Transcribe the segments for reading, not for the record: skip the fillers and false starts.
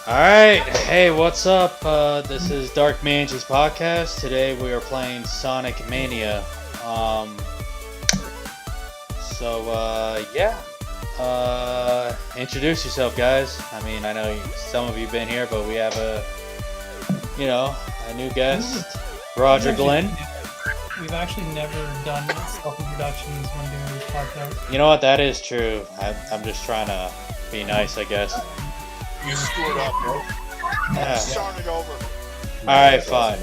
Alright, hey, what's up? This is Dark Manji's podcast. Today we are playing Sonic Mania. Yeah. Introduce yourself, guys. I mean, I know some of you have been here, but we have a new guest, Roger Glenn. We've actually never done self-introductions when doing this podcast. You know what? That is true. I'm just trying to be nice, I guess. You screwed up, bro. Yeah. Start it over. Alright, fine.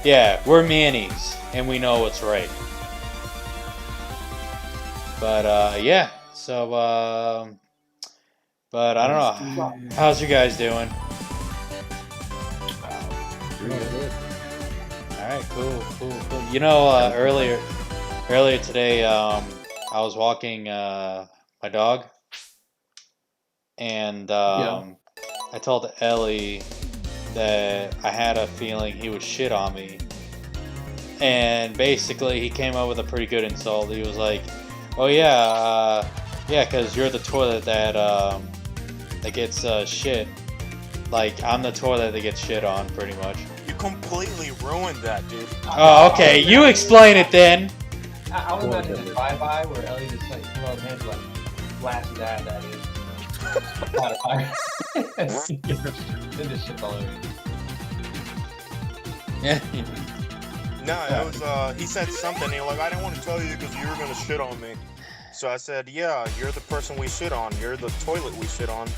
Yeah, we're Manies, and we know what's right. But, yeah. So, but I don't know. How's you guys doing? Alright, cool. You know, earlier today, I was walking my dog, and I told Ellie that I had a feeling he would shit on me. And basically, he came up with a pretty good insult. He was like, "Oh yeah, because you're the toilet that gets shit. Like I'm the toilet that gets shit on, pretty much." You completely ruined that, dude. Oh, okay. You explain it then. I was imagining a drive-by where Ellie just like threw up hands like blast that is. Then just shit all over. Yeah. No, it was, he said something, he like, I didn't want to tell you because you were going to shit on me. So I said, yeah, you're the person we shit on. You're the toilet we shit on.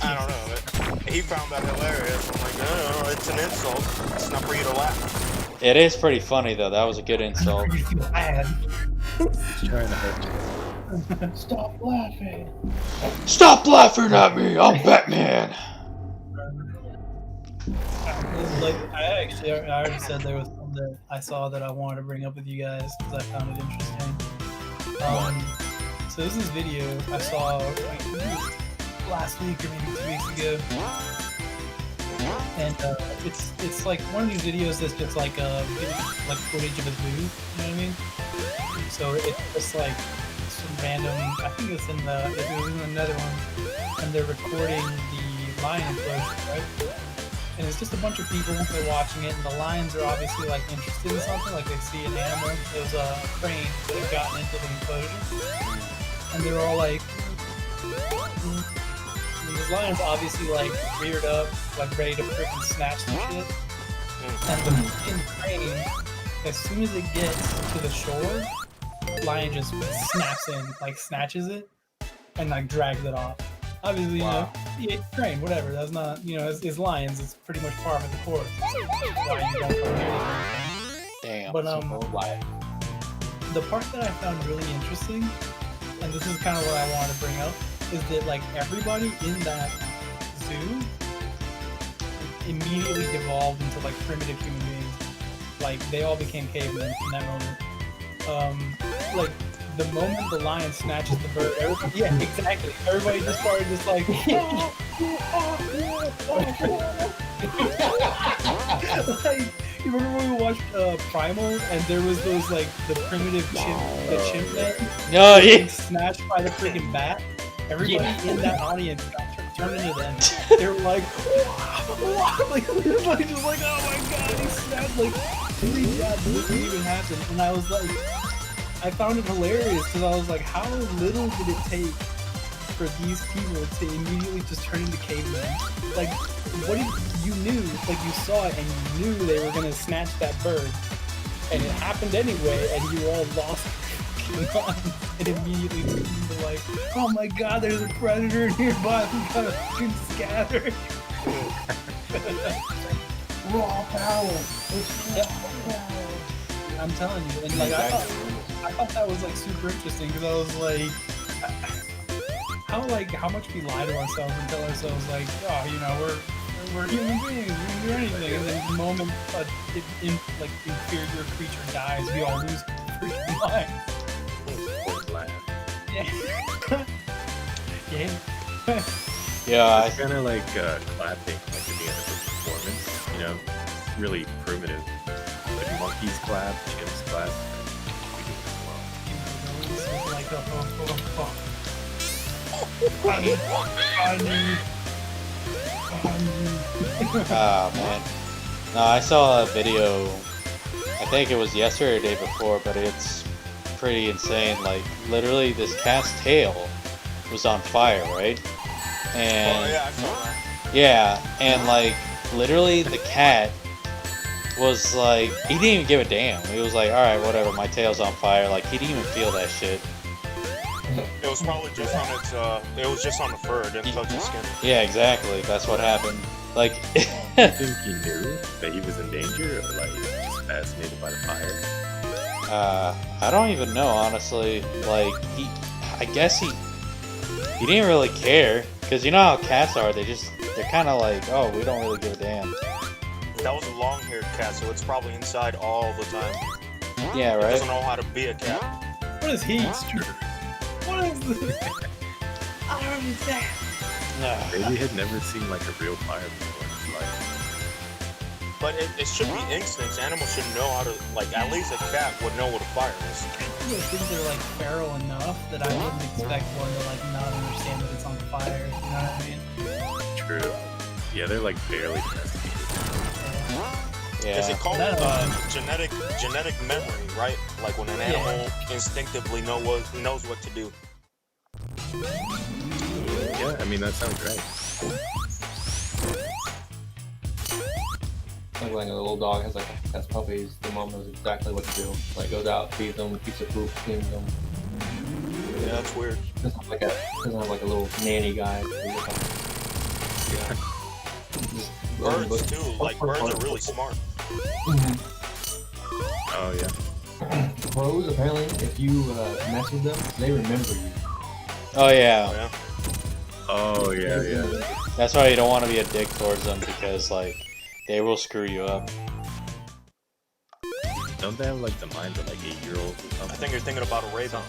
I don't know. He found that hilarious. I'm like, no, it's an insult. It's not for you to laugh. It is pretty funny, though. That was a good insult. You feel bad. He's trying to hurt you. Stop laughing. Stop laughing at me! I'm Batman! Like, I already said there was something that I saw that I wanted to bring up with you guys because I found it interesting. So this is video I saw last week or maybe 2 weeks ago, and it's like one of these videos that's just like footage of a zoo. You know what I mean? So it's just like some random. I think it's in the Netherlands, and they're recording the lion implosion, right? And it's just a bunch of people, they're watching it, and the lions are obviously like interested in something, like they see an animal. There's a crane that have gotten into the implosion, and they're all like, and these lions obviously like reared up, like ready to freaking snatch the shit. And the freaking crane, as soon as it gets to the shore, lion just snaps in, like snatches it, and like drags it off. Obviously, Wow. You know, crane, whatever. That's not, it's lions. It's pretty much par for the course. Why you don't come near them. Damn. But the part that I found really interesting, and this is kind of what I want to bring up, is that like everybody in that zoo immediately devolved into like primitive human beings. Like they all became cavemen in that moment. Like the moment the lion snatches the bird, yeah, exactly. Everybody just started just like, like, you remember when we watched Primal and there was those like the primitive chimp men No, getting snatched by the freaking bat? Everybody in that audience got turned into them. They were like, like everybody just like, oh my god, he snapped like, holy god, this didn't even happen. And I was like, I found it hilarious because I was like, how little did it take for these people to immediately just turn into cavemen? Like, what if you knew, like you saw it and you knew they were gonna snatch that bird, and it happened anyway, and you all lost and immediately turned into like, oh my god, there's a predator nearby, we gotta fucking scatter. Raw power. It's raw power. I'm telling you, and like I thought that was like super interesting because I was like, how much we lie to ourselves and tell ourselves like, oh, you know, we're human beings, we can do anything, and then the moment like inferior creature dies, we all lose freaking mind. Yeah. Yeah. Yeah, It's kind of like clapping, like at the end of a performance, you know, really primitive. Like monkeys clap, chimps clap. We do it as well. It's like a Funny. Oh man. No, I saw a video. I think it was yesterday or the day before, but it's pretty insane. Like literally, this cat's tail was on fire, right? And Oh yeah, I saw that. yeah, and like literally, the cat was like, he didn't even give a damn. He was like, all right, whatever, my tail's on fire. Like he didn't even feel that shit. It was probably just on its. It was just on the fur. It didn't touch the skin. Yeah, exactly. That's what happened. Like, You think he knew that he was in danger, or like just fascinated by the fire? I don't even know, honestly. Like, I guess he didn't really care, because you know how cats are. They're kind of like, oh, we don't really give a damn. That was a long-haired cat, so it's probably inside all the time. Yeah, It right. doesn't know how to be a cat. What is heat? What is this? I don't understand. Maybe he had never seen like a real fire before in his life. But it should be instincts. Animals should know how to, like, at least a cat would know what a fire is. Those things are like feral enough that I wouldn't expect one to like not understand that it's on fire. You know what I mean? True. Yeah, they're like barely domesticated. Is it Yeah. called That, genetic memory, right? Like when an animal instinctively knows what to do. Yeah, I mean that sounds right. Like when a little dog has puppies, the mom knows exactly what to do. Like goes out, feeds them, keeps the poop, cleans them. Yeah, that's weird. Doesn't have like a little nanny guy. Birds too. Like birds are really smart. Oh yeah. Crows, apparently, if you mess with them, they remember you. Oh Oh yeah. yeah. Oh yeah, yeah. That's why you don't want to be a dick towards them, because like they will screw you up. Don't they have like the minds of like 8-year-olds or I something? think you're thinking about a raven.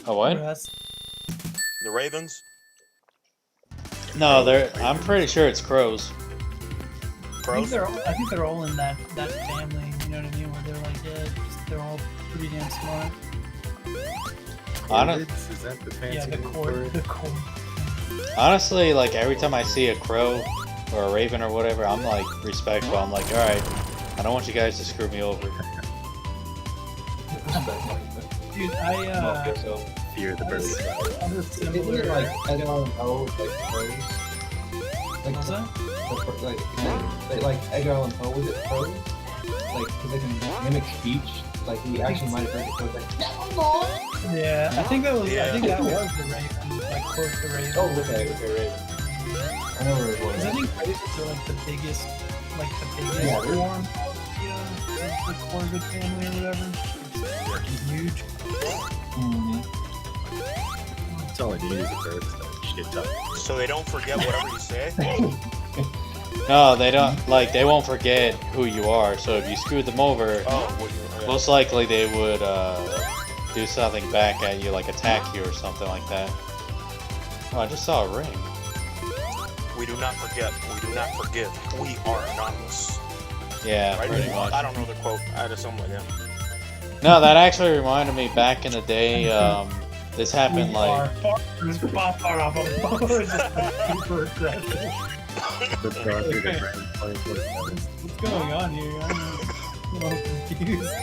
Oh what? The ravens. No, I'm pretty sure it's crows. Crows. I think they're all in that family. You know what I mean? Where they're like, they're all pretty damn smart. Corvids? Is that the fancy Yeah, the name core, for it? the core. Honestly, like every time I see a crow or a raven or whatever, I'm like respectful. I'm like, all right, I don't want you guys to screw me over. Dude, Fear the birds. I'm a Isn't similar. it like Edgar Allan Poe, like crows? Like, What's that? like Edgar Allan Poe, was it crows? Like, because they can mimic speech. Like, he actually might have heard the crows like, Yeah, I think that was. I Yeah. think that was the raven. Like, quote the raven. oh, okay, right. I know where it was. Because I think ravens are like the biggest Yeah, they're- form of, you know, the corvid family or whatever. It's fucking huge. Mhm. That's all I need is a bird to shit talk. So they don't forget whatever you say. No, they don't. Like they won't forget who you are. So if you screwed them over, Oh, yeah. most likely they would do something back at you, like attack you or something like that. Oh, I just saw a ring. We do not forget. We do not forgive. We are anonymous. Yeah, Right? pretty much. I don't know the quote. I just something like that. No, that actually reminded me back in the day. This happened like. Just super aggressive. The prophet of Brand 2047. What's going on here? I'm a little confused.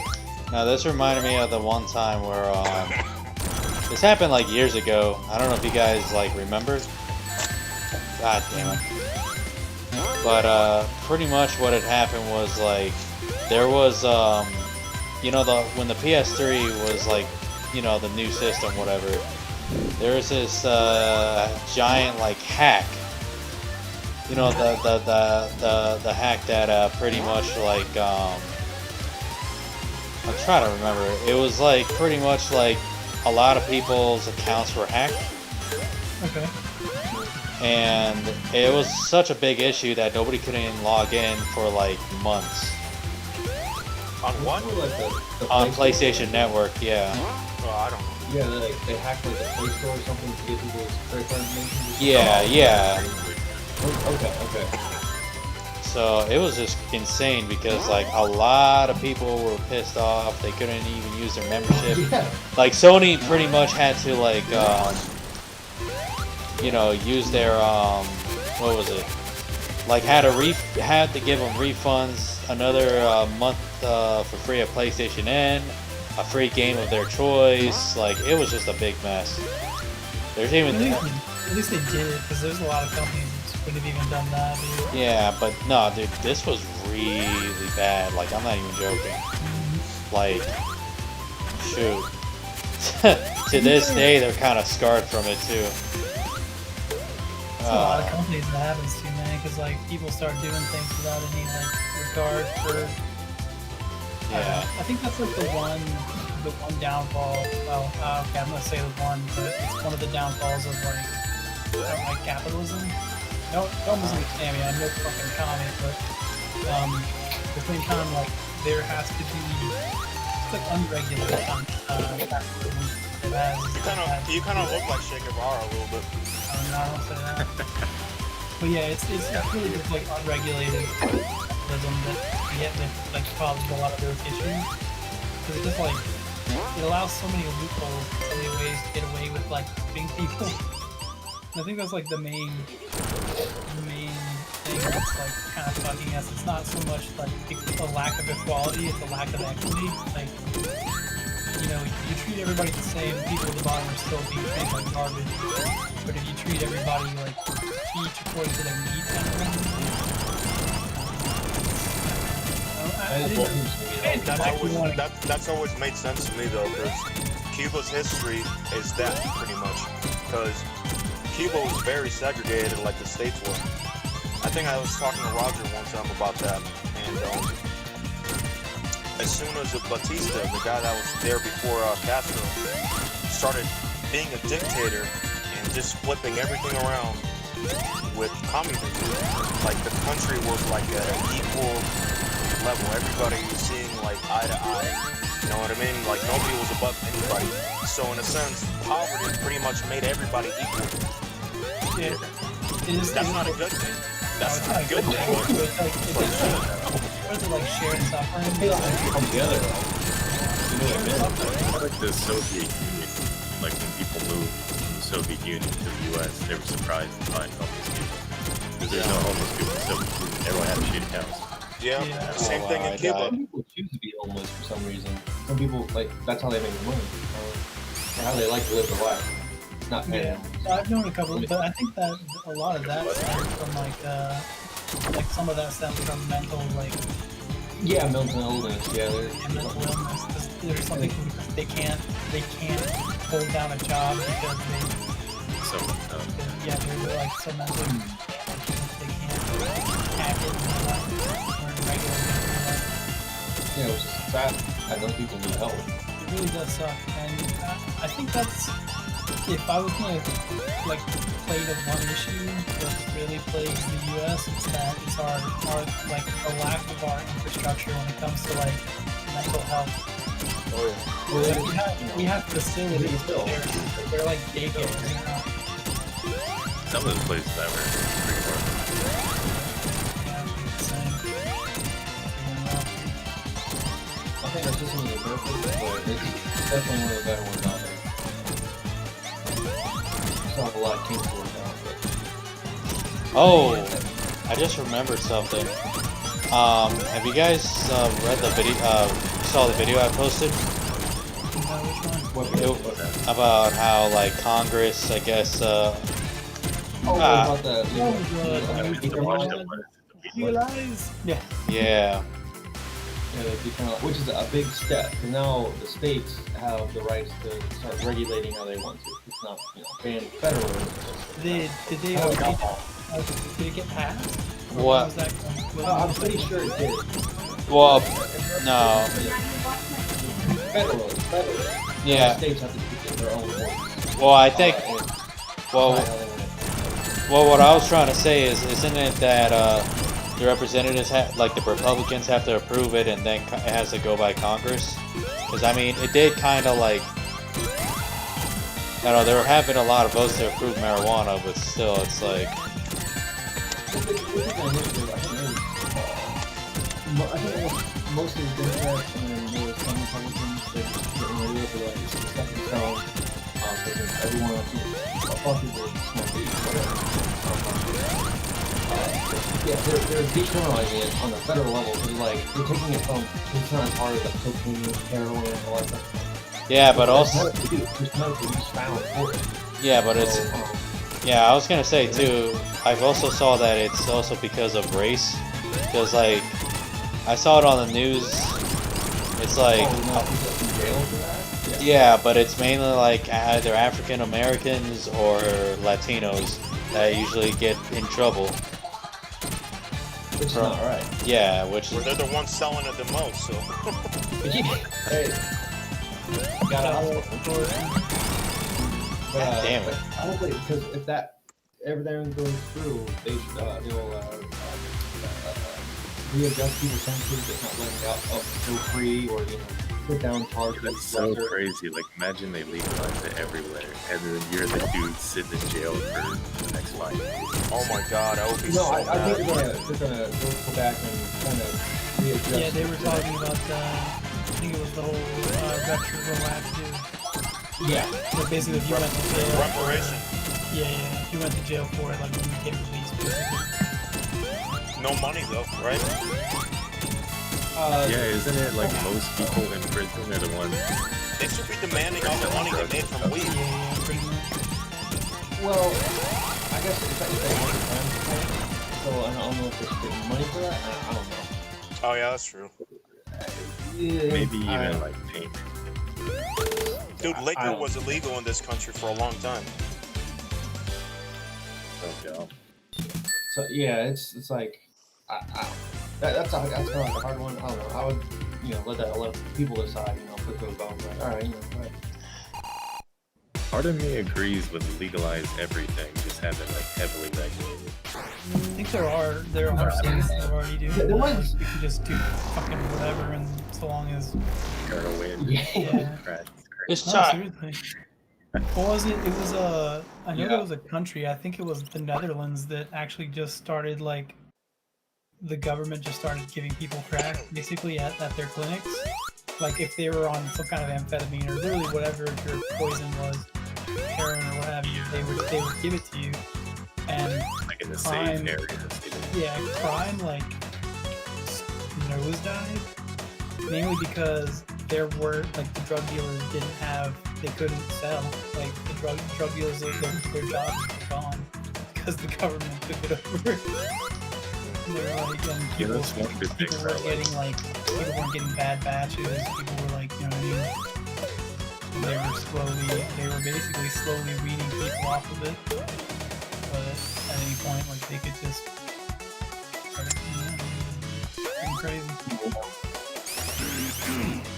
No, this reminded me of the one time where this happened like years ago. I don't know if you guys like remember. God damn it. But pretty much what had happened was like there was you know when the PS3 was like, you know, the new system, whatever. There was this giant like hack. You know, the hack that pretty much like I'm trying to remember. It was like pretty much like a lot of people's accounts were hacked, Okay. and it was such a big issue that nobody could even log in for like months On what? Like the on Play Store? PlayStation Network. Yeah, Oh, I don't know. Yeah, they hacked like the Play Store or something to get people's credit card information. yeah. Okay. So it was just insane because like a lot of people were pissed off. They couldn't even use their membership. Yeah. Like Sony pretty much had to like you know, use their what was it? Like had to give them refunds, another month for free of PlayStation N, a free game of their choice. Like it was just a big mess. There's even At least they did it, because there's a lot of companies that wouldn't have even done that. Dude. yeah, but no, dude, this was really bad. Like I'm not even joking. Like shoot. To this day, they're kind of scarred from it too. There's a lot of companies that happens to, man, because like people start doing things without any like regard for. Yeah. I think that's like the one downfall. Well, okay, I'm gonna say the one, but it's one of the downfalls of like capitalism. Don't misunderstand me. I'm no fucking comic, but at the same time, like there has to be like unregulated capitalism. You kind of look like Che Guevara a little bit. No, I don't say that. But yeah, it's really just like unregulated capitalism that like causes a lot of those issues. Because it just like it allows so many loopholes, so many ways to get away with like hurting people. And I think that's like the main thing that's like kind of fucking us. It's not so much like a lack of equality; it's a lack of equity. Like, you know, you treat everybody the same, people at the bottom are still being treated like garbage. But if you treat everybody like each according to their needs, kind of thing. That's always made sense to me though, because Cuba's history is that pretty much. Because Cuba was very segregated, like the states were. I think I was talking to Roger one time about that, and as soon as Batista, the guy that was there before Castro, started being a dictator and just flipping everything around with communism, like the country was like at an equal level. Everybody was seeing like eye to eye. You know what I mean? Like nobody was above anybody. So in a sense, poverty pretty much made everybody equal. Yeah. That's not a good thing. That's not a good thing. What is it, like shared suffering? Come together. Like the Soviet Union, like when people moved from the Soviet Union to the U.S., they were surprised to find homeless people. Because there's no homeless people in the Soviet Union. Everyone had a shitty house. Yeah, Yeah. same thing in Cuba. Some people choose to be homeless for some reason. Some people, like, that's how they make money. Or how they like to live their life. Not paying. Yeah, so I've known a couple, but I think that a lot of that stems from like some of that stems from mental Yeah, mental illness. Yeah, mental illness. There's some people who they can't hold down a job because So, they're like so mentally they can't hack it in their life or in regular life. yeah, which is sad. I know people need help. It really does suck, and I think that's. If I was gonna like play the one issue that really plagues the U.S., it's that it's our like the lack of our infrastructure when it comes to like mental health. Oh yeah. Well, we have facilities, but they're like daycare. You know? some of the places I were pretty far. Yeah, it's the same. I think our system is perfect, but it's definitely one of the better ones out there. Still have a lot of kinks to work out, but... Oh, I just remembered something. Have you guys read the video? Saw the video I posted about how like Congress, I guess. About the Legalize. Yeah. Yeah. Yeah, they decriminalize, which is a big step. And now the states have the rights to start regulating how they want to. It's not, banned federally. Did it get passed? Or What? was that I'm pretty sure it did. Well, no. Federally. Yeah. States have to keep their own voice. Well, I think. Well, Well, what I was trying to say is, isn't it that the representatives like the Republicans have to approve it, and then it has to go by Congress? Because I mean, it did kind of like. I don't know, there have been a lot of votes to approve marijuana, but still, it's like. I think most of the Democrats and there were some Republicans that didn't really like it's stuff in stone. Because everyone else a lot of people smoke weed, whatever. Yeah, they're decriminalizing it on the federal level. So like they're taking it from it's not as hard as like cocaine, heroin, and all that stuff. Yeah, but also there's medical use found for it. yeah, but it's So, yeah. I was gonna say too. I've also saw that it's also because of race. Because like I saw it on the news. It's like oh, no, people in jail for that? yeah, but it's mainly like either African Americans or Latinos that usually get in trouble. It's not right. Yeah, which Well, they're the ones selling it the most, so. Hey, gotta hustle. But, damn it. Hopefully, because if that everything goes through, they'll readjust people's sentences. It's not letting out up so free or put down charges. That's so crazy. Like, imagine they legalize it everywhere, and then you're the dude sitting in jail for the next 5 years. Oh my god, I would be No, so I mad. think they're gonna go back and kind of readjust. Yeah, they were talking about, I think it was the whole retroactive. Yeah. So basically, if you went to jail. Reparation. Yeah, if you went to jail for it, like when you get released, basically. No money though, right? Yeah, isn't it like most people in prison are the ones? They should be demanding all the money they made from weed. Yeah, pretty much. Well, I guess it's like one time point, so I don't know if they're getting money for that. I don't know. Oh yeah, that's true. Yeah, Maybe even like payment. Dude, liquor was illegal in this country for a long time. Okay. So yeah, it's like that's kind of like a hard one. I don't know. I would let people decide. Put to a vote. Like, all right, go ahead. Part of me agrees with legalize everything, just have it like heavily regulated. I think there are states that already do. There was. You can just do fucking whatever, and so long as Heroin, yeah. crack, it's No, time. seriously. What was it? It was I know Yeah. there was a country. I think it was the Netherlands that actually just started like. The government just started giving people crack basically at their clinics. Like if they were on some kind of amphetamine or literally whatever your poison was, heroin or what have you, they would give it to you. And like in the crime, safe areas. yeah, crime like nosedived, mainly because there were like the drug dealers they couldn't sell. Like the drug dealers, their jobs were gone because the government took it over. And they were like, and Yeah, that's one good thing people were about getting like people weren't getting bad batches. People were like, you know what I mean? They were basically slowly weeding people off of it. But at any point, like they could just start, getting crazy.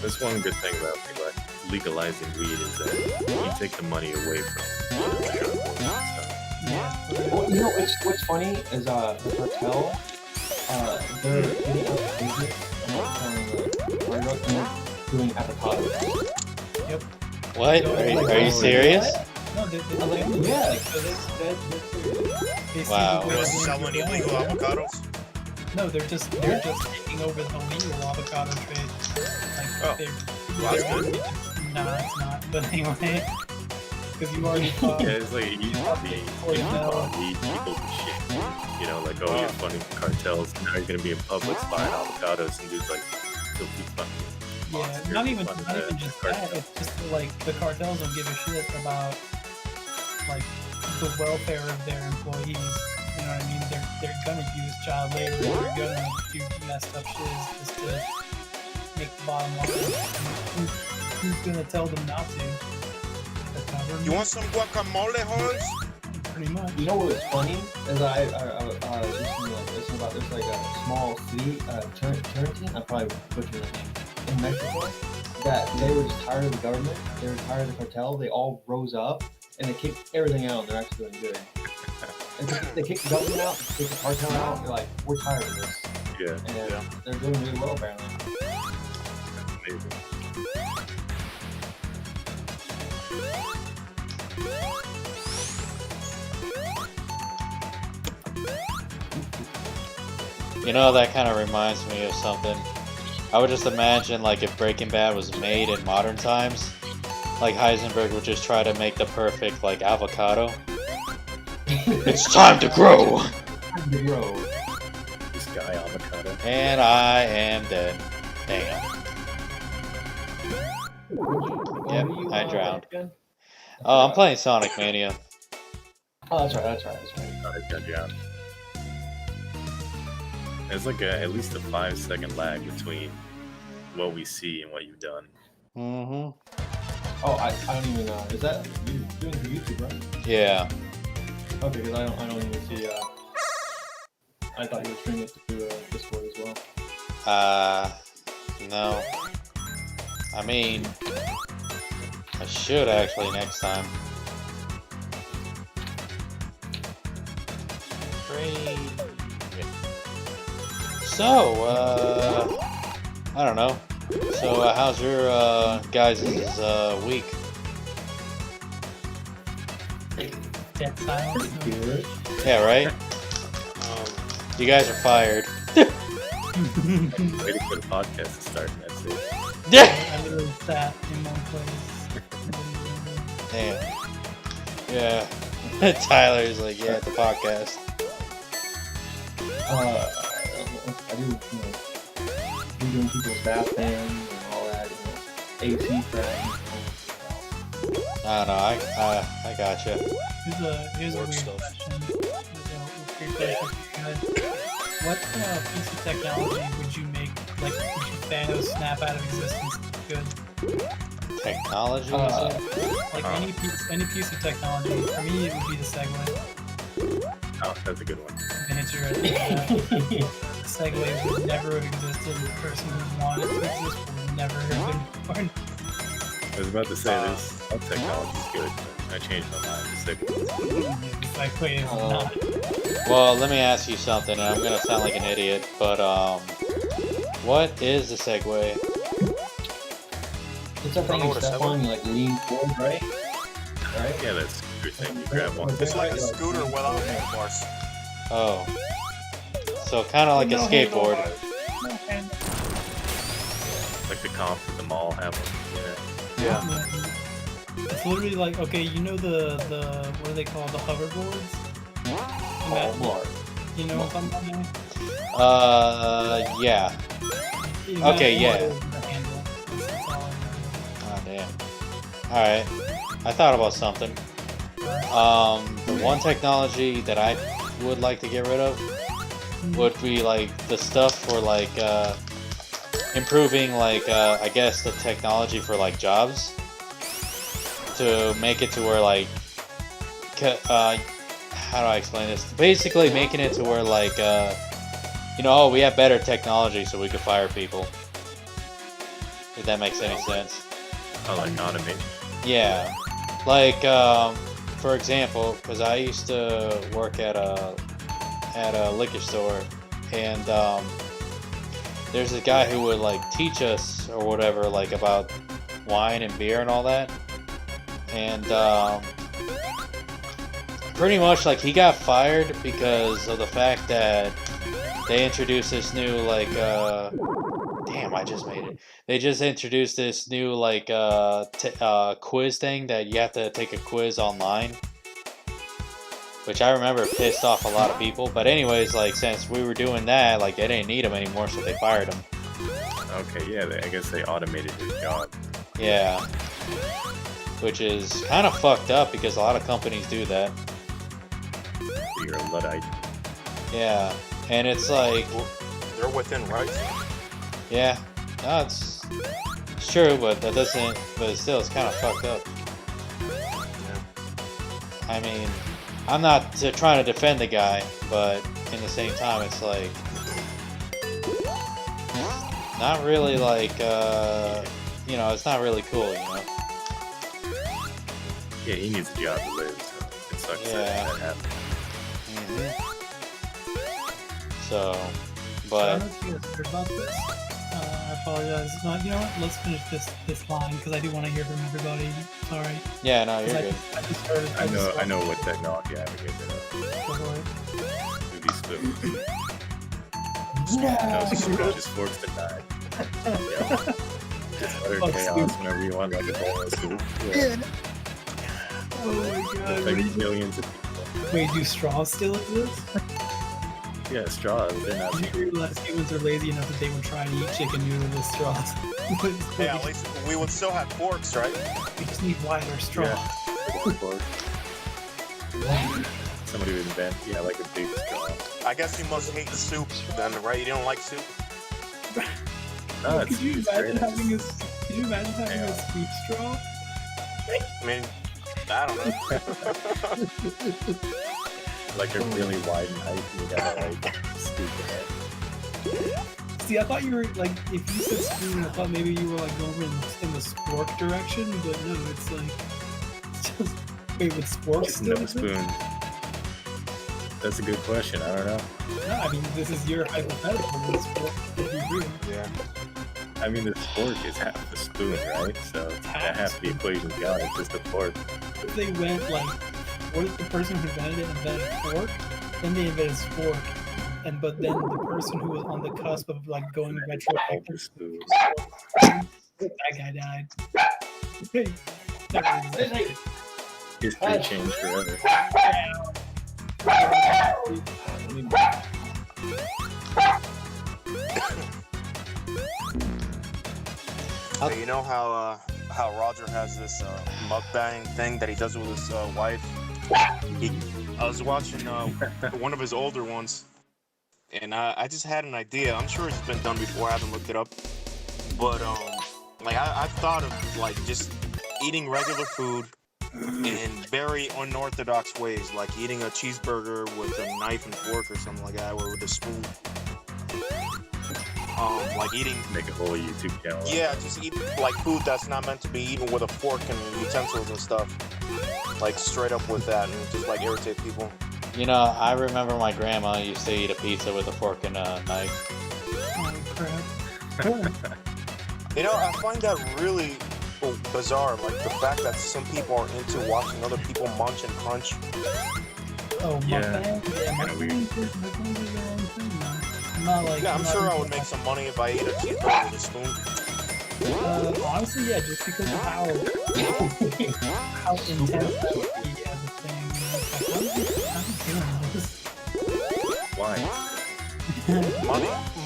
That's one good thing about legalizing weed is that you take the money away from drug lords and stuff. Yeah. Well, what's funny is the cartel. They're getting out of business and doing avocados. Yep. What? Are you serious? No, they Yeah. Wow. They were selling illegal avocados. No, they're just taking over the legal avocado trade. Like Oh. Nah, it's not. But anyway, because you already thought. Yeah, it's like it used to be lead people to shit. You know, like, oh, you're funding cartels. Now you're gonna be in Publix buying avocados and dudes like filthy fucking Yeah, monsters not even funding just the that. It's just like the cartels don't give a shit about like the welfare of their employees. You know what I mean? They're gonna use child labor. They're gonna do messed up shit just to make the bottom line. Who's gonna tell them not to? The government. You want some guacamole, Holmes? Pretty much. You know what was funny is I listened about there's like a small city, Turntine, I'm probably butchering the name, in Mexico, that they were just tired of the government, they were tired of the cartel, they all rose up and they kicked everything out and they're actually doing good. And they kicked the government out, kicked the cartel out, they're like, we're tired of this. Yeah, And they're doing really well apparently. amazing. You know, that kind of reminds me of something. I would just imagine, like, if Breaking Bad was made in modern times, like Heisenberg would just try to make the perfect, like, avocado. It's time to grow. Time to grow. This guy avocado. And I am dead. Damn. Yep, What do you, I drowned. again? Oh, I'm playing Sonic Mania. Oh, that's right. That's right. That's right. I got drowned. There's like at least a 5-second lag between what we see and what you've done. Mm-hmm. Oh, I don't even know. Is that you doing for YouTube, right? Yeah. Okay, because I don't even see. I thought you were streaming it through Discord as well. No. I mean, I should actually next time. Great. So, I don't know. So, how's your guys' week? Dead silence. Good. Yeah, right? You guys are fired. Waiting for the podcast to start, and that's it. Yeah. I literally sat in one place. Damn. Yeah. Tyler's like, yeah, the podcast. I do, doing people's bathroom and all that, AC friends. I don't know. I gotcha. Here's a Work weird stuff. question. Here's a weird question for you guys. What piece of technology would you make, like, would you Thanos snap out of existence good? Technology? Like any piece of technology. For me, it would be the Segway. Oh, that's a good one. The answer is the Segway would never have existed. The person who wanted it to exist would never have been born. I was about to say this. Technology is good, but I changed my mind. The Segway is not. Well, let me ask you something, and I'm gonna sound like an idiot, but what is the Segway? It's a thing know you what a step Segway- on, you like lean forward, right? Right? Yeah, that's a good thing. You grab one. It's like a scooter without handlebars. Oh. So kind of like a skateboard. Like the comp at the mall have one. Yeah. It's literally like, okay, you know the what do they call the hoverboards? Oh, Lord. You know what I'm talking about? Yeah. You Okay, know, yeah. the handle. That's all I know. Oh, damn. Alright. I thought about something. The one technology that I would like to get rid of would be like the stuff for like improving like I guess the technology for like jobs to make it to where like how do I explain this? Basically making it to where like you know, oh, we have better technology so we could fire people. If that makes any sense. Oh, like automation. Yeah. Like for example, because I used to work at a liquor store, and there's this guy who would like teach us or whatever, like about wine and beer and all that, and pretty much like he got fired because of the fact that they introduced this new like damn, I just made it. They just introduced this new like quiz thing that you have to take a quiz online, which I remember pissed off a lot of people. But anyways, like since we were doing that, like they didn't need him anymore, so they fired him. Okay, yeah, I guess they automated his job. Yeah, which is kind of fucked up because a lot of companies do that. You're a Luddite. Yeah, and it's like, They're within rights. yeah, no, it's true, but that doesn't. But still, it's kind of fucked up. I mean, I'm not trying to defend the guy, but in the same time, it's like not really like you know, it's not really cool, you know. Yeah, he needs a job to live, so it sucks Yeah. that happened. So, I but don't know if you guys heard about this. I apologize. No, you know what? Let's finish this line because I do want to hear from everybody. Sorry. yeah, no, you're 'Cause good. I just heard. I know what technology I would get rid of. Go for it. Would be spoons. No. No, just forks and knives. Yeah. Just utter Fuck chaos soup. whenever you want like a bowl of soup. Yeah. Oh my god. Like millions of people. Wait, do straws still exist? Yeah, straws. They're not. I didn't realize humans are lazy enough that they would try to eat chicken noodle with straws. Yeah, at least we would still have forks, right? We just need wider straws. Somebody would invent, like a big straw. I guess you must hate soup then, right? You don't like soup? No, Could you it's imagine great. having a sweet straw? I mean, I don't know. Like a really wide knife, and you gotta like scoop it. See, I thought you were like, if you said spoon, I thought maybe you were like going in the spork direction, but no, it's like, it's just, wait, with sporks still? No spoon. That's a good question. I don't know. No, I mean, this is your hypothetical. With spork, if you agree. Yeah. I mean, the fork is half the spoon, right? So that half the equation's gone. It's just a fork. If they went like, what if the person who invented it invented fork, then they invented spork, but then the person who was on the cusp of like going retroactive, Spoon. that guy died. That was- History changed forever. Hey, you know how Roger has this mukbang thing that he does with his wife? I was watching one of his older ones, and I just had an idea. I'm sure it's been done before. I haven't looked it up, but like I've thought of like just eating regular food in very unorthodox ways, like eating a cheeseburger with a knife and fork or something like that, or with a spoon. Like eating. Make a whole YouTube channel. Yeah, just eat like food that's not meant to be eaten with a fork and utensils and stuff. Like straight up with that, and just like irritate people. You know, I remember my grandma used to eat a pizza with a fork and a knife. Oh crap. You know, I find that really bizarre. Like the fact that some people are into watching other people munch and crunch. Oh, Yeah. mukbang? Yeah, Kinda weird. mukbangs are their own thing, though. I'm not like. Yeah, I'm not sure I into would make some money if I ate a cheeseburger with a spoon. Honestly, yeah, just because of how intense that would be as a thing. You know? It's like, I'm doing this. Why?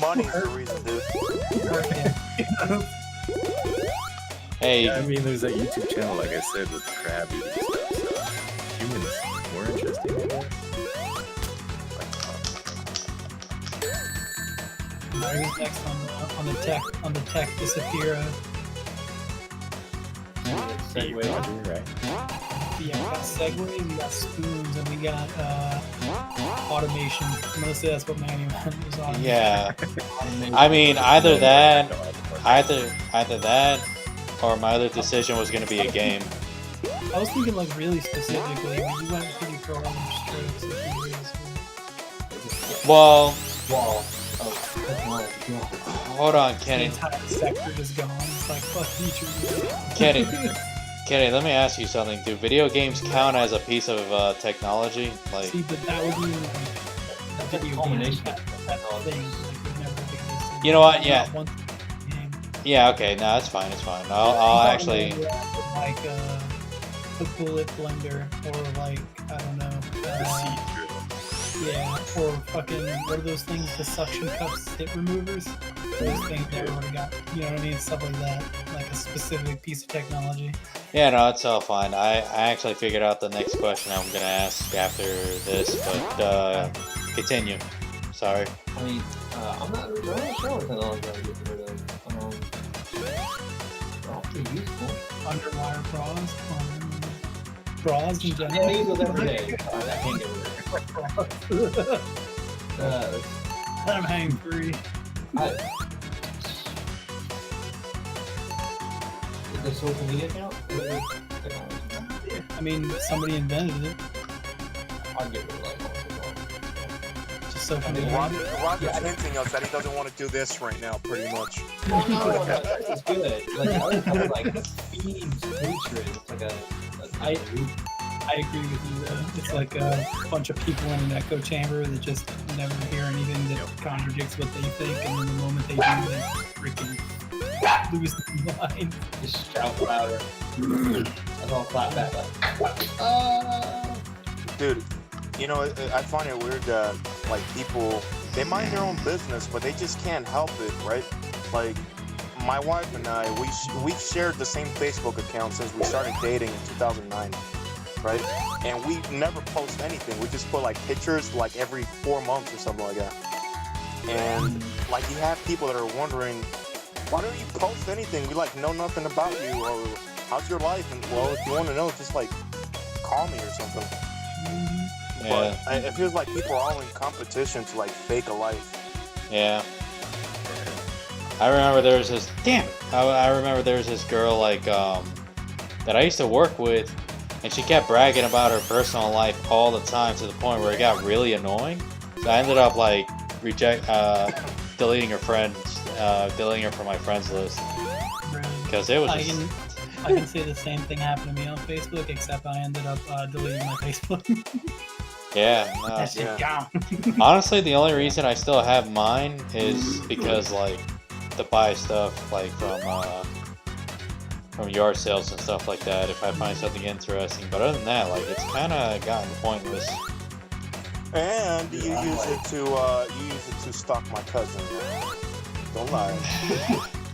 Money's the reason, dude. Hey, Yeah, I mean, there's that YouTube channel, like I said, with crab eating stuff. So humans more interesting, I guess. Who's next on the tech disappear? Segway, right? Yeah, we got segways, we got spoons, and we got automation. I'm gonna say that's what Manny was on. yeah. I mean, either that, or my other decision was going to be a game. I was thinking like really specifically, but you went pretty broad strokes. If you really Well, Wall of technology. hold on, the Kenny. entire sector just gone. It's like fuck future. Kenny, let me ask you something. Do video games count as a piece of technology? Like, See, but that would be like a video game. Culmination. That thing like would never have existed. You know what? Yeah. Not one game. yeah, okay, no, it's fine, it's fine. I'll actually. Like the bullet blender, or like I don't know. The seed drill. Yeah, or fucking what are those things? The suction cup stit removers. Those things that would have got, you know what I mean? Stuff like that, like a specific piece of technology. Yeah, no, it's all fine. I actually figured out the next question I'm gonna ask after this, but continue. Sorry. I mean, I'm not sure what technology I would get rid of. They're all pretty useful. Underwire bras in general. Yeah, I use those every day. I can't get rid of it. I'm hang free. The social media account? I mean, somebody invented it. I'll get rid of like Just social I mean, media. Roger's hinting us that he doesn't want to do this right now, pretty much. no, it's good. Like, other kind of like feeds hatred. It's like I agree with you though. It's like a bunch of people in an echo chamber that just never hear anything that contradicts what they think, and then the moment they do, they freaking lose their mind. just shout louder. That's all clap back like. Dude, You know, I find it weird that like people they mind their own business, but they just can't help it, right? Like my wife and I, we've shared the same Facebook account since we started dating in 2009, right? And we never post anything. We just put like pictures like every 4 months or something like that. And like you have people that are wondering, why don't you post anything? We like know nothing about you, or how's your life? And well, if you want to know, just like call me or something. Yeah. But it feels like people are all in competition to like fake a life. Yeah. I remember there was this. Damn it! I remember there was this girl like that I used to work with, and she kept bragging about her personal life all the time to the point where it got really annoying. So I ended up like deleting her friends, deleting her from my friends list because it was. I can say the same thing happened to me on Facebook, except I ended up deleting my Facebook. Yeah, That shit gone. honestly, the only reason I still have mine is because like to buy stuff like from yard sales and stuff like that if I find something interesting. But other than that, like it's kind of gotten pointless. And you use it to stalk my cousin. Don't lie.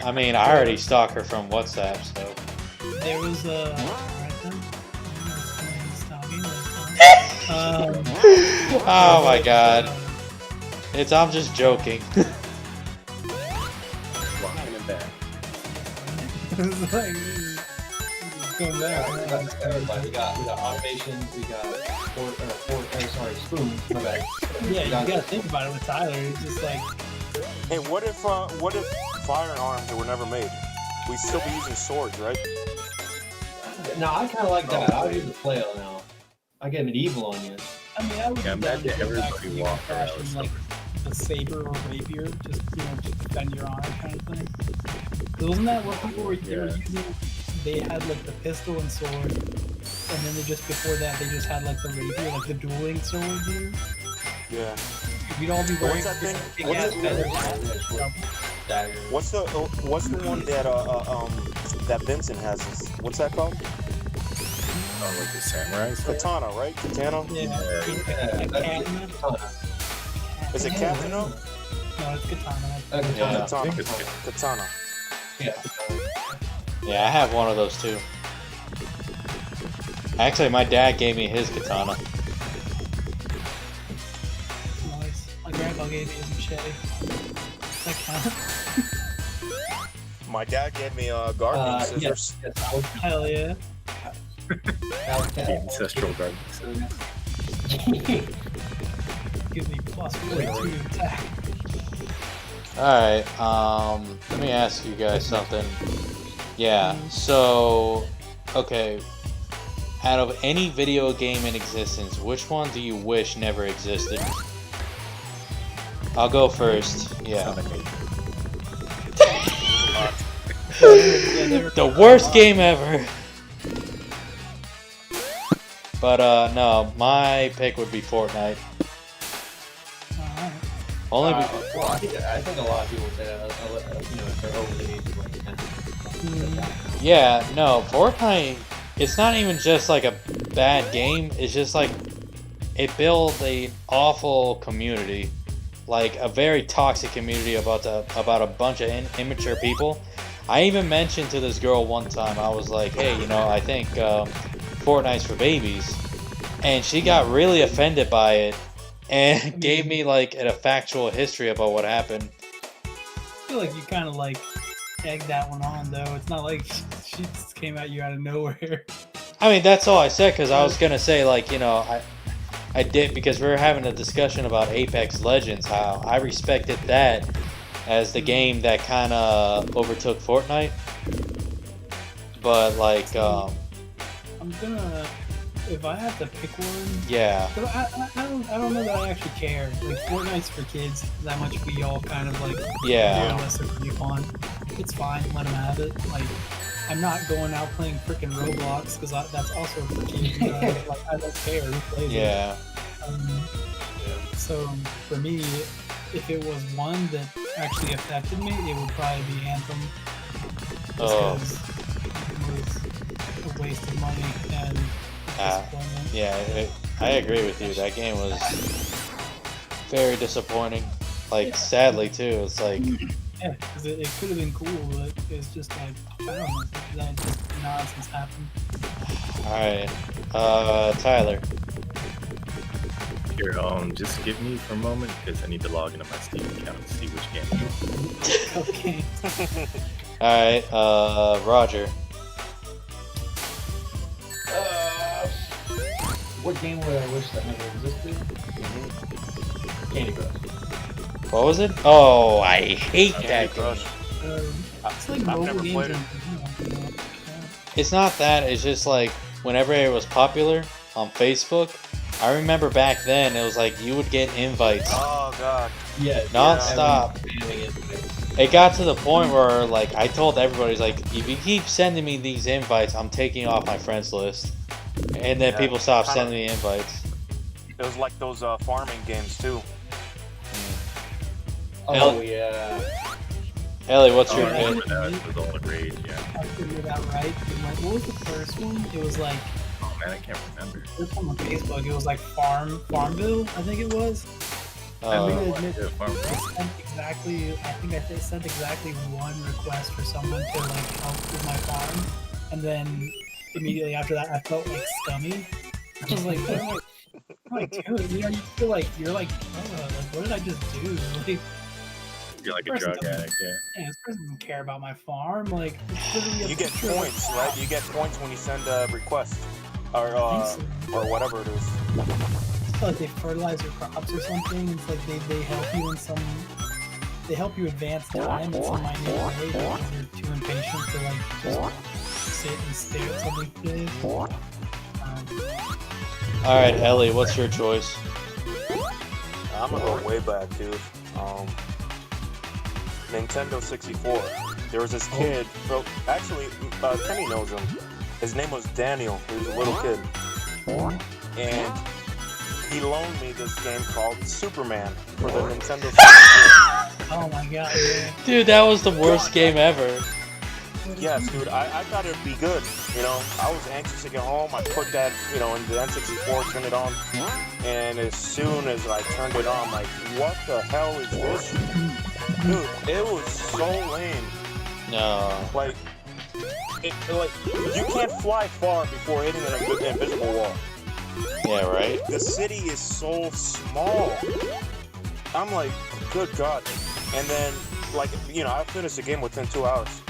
I mean, I already stalk her from WhatsApp, so. There was a. Oh my god. I'm just joking. Walking it back. It's like, going back. That's everybody. We got automation. We got spoon. My bad. Yeah, you gotta think about it with Tyler. It's just like. Hey, what if firearms were never made? We'd still be using swords, right? No, I kind of like that. I would use the flail now. I get medieval on you. I mean, I would Yeah, be down to imagine go back everybody to walk around fashion, with like the saber or rapier, just just defend your honor kind of thing. 'Cause wasn't that what people were, they were using? They had like the pistol and sword, and then they just before that they just had like the rapier, like the dueling sword. Dude. Yeah. We'd all be wearing What's that thing? big What's ass the- feathers. Dagger. What's the one that Vincent has? What's that called? Oh, like the samurai sword? Katana, right? Katana. Yeah, katana. Is it katana? No, it's katana. Yeah. Katana. Yeah. Yeah, I have one of those too. Actually, my dad gave me his katana. Nice. My grandpa gave me his machete. That count? My dad gave me gardening scissors. Yes, I was, Hell yeah. The ancestral garden. Gives me plus 42 attack. Alright, let me ask you guys something. Yeah, so, okay, out of any video game in existence, which one do you wish never existed? I'll go first, yeah. The worst game ever! But, no, my pick would be Fortnite. Alright. Only well, I think a lot of people say that, if they're over the age of like 10. Yeah, no, Fortnite, it's not even just like a bad game, it's just like, it built an awful community. Like, a very toxic community about a bunch of immature people. I even mentioned to this girl one time, I was like, hey, I think Fortnite's for babies. And she got really offended by it, and gave me like a factual history about what happened. I feel like you kind of like egged that one on though. It's not like she just came at you out of nowhere. I mean, that's all I said, because I was gonna say, like, I did, because we were having a discussion about Apex Legends, how I respected that as the game that kind of overtook Fortnite. But like, I'm gonna, if I had to pick one, yeah, I don't know that I actually care. Like Fortnite's for kids, that much we all kind of like yeah, us agree upon. It's fine, let them have it. Like, I'm not going out playing freaking Roblox because that's also for kids. Like, I don't care who plays yeah. it. So for me, if it was one that actually affected me, it would probably be Anthem. Just Oh. because it was a waste of money and disappointment. Yeah, I agree with you. That game was very disappointing. Like, sadly too. It's like, Yeah, because it could have been cool, but it's just like, I don't know, that just nonsense happened. alright. Tyler. Here, just give me for a moment because I need to log into my Steam account and see which game it is. Okay. Alright, Roger. What game would I wish that never existed? Candy Crush. What was it? Oh, I hate that game. Crush. It's like I've mobile never games played in it. general, yeah. It's not that, it's just like, whenever it was popular on Facebook, I remember back then, it was like, you would get invites Oh god. Yeah. non-stop. It got to the point where, like, I told everybody, like, if you keep sending me these invites, I'm taking you off my friends list. And then Yeah, people stopped kinda- sending me invites. It was like those farming games too. Oh yeah. Ellie, what's Oh, your I Yeah. pick? remember that with all the rage, yeah. I figured that right. And like, what was the first one? It was like, Oh man, I can't remember. it was on Facebook. It was like Farmville, I think it was. I Uh, mean, admit, Yeah, Farm- I sent exactly, I think I sent exactly one request for someone to like help with my farm, and then immediately after that, I felt like scummy. I was like, what am I doing? You know, you feel like you're like, oh, like what did I just do? Like, You're like a Person drug doesn't- addict, yeah. yeah, this person doesn't care about my farm. Like, it's literally a You get picture of a points, farm. right? You get points when you send a request, or I think so. or whatever it is. I feel like they fertilize your crops or something. It's like they help you in some. They help you advance time in some minute way because you're too impatient to like just sit and stare at something for days. Alright, Ellie, what's your choice? I'm gonna go way back, dude. Nintendo 64. There was this kid. Well, actually, Kenny knows him. His name was Daniel. He was a little kid, and he loaned me this game called Superman for the Nintendo 64. Oh my god, man. Dude, that was the worst game ever. Yes, dude. I thought it'd be good. You know, I was anxious to get home. I put that, you know, in the N64, turn it on, and as soon as I turned it on, I'm like, what the hell is this? Dude, it was so lame. No. Like, like you can't fly far before hitting an invisible wall. Yeah, right? The city is so small. I'm like, good God. And then, like, you know, I finished the game within 2 hours.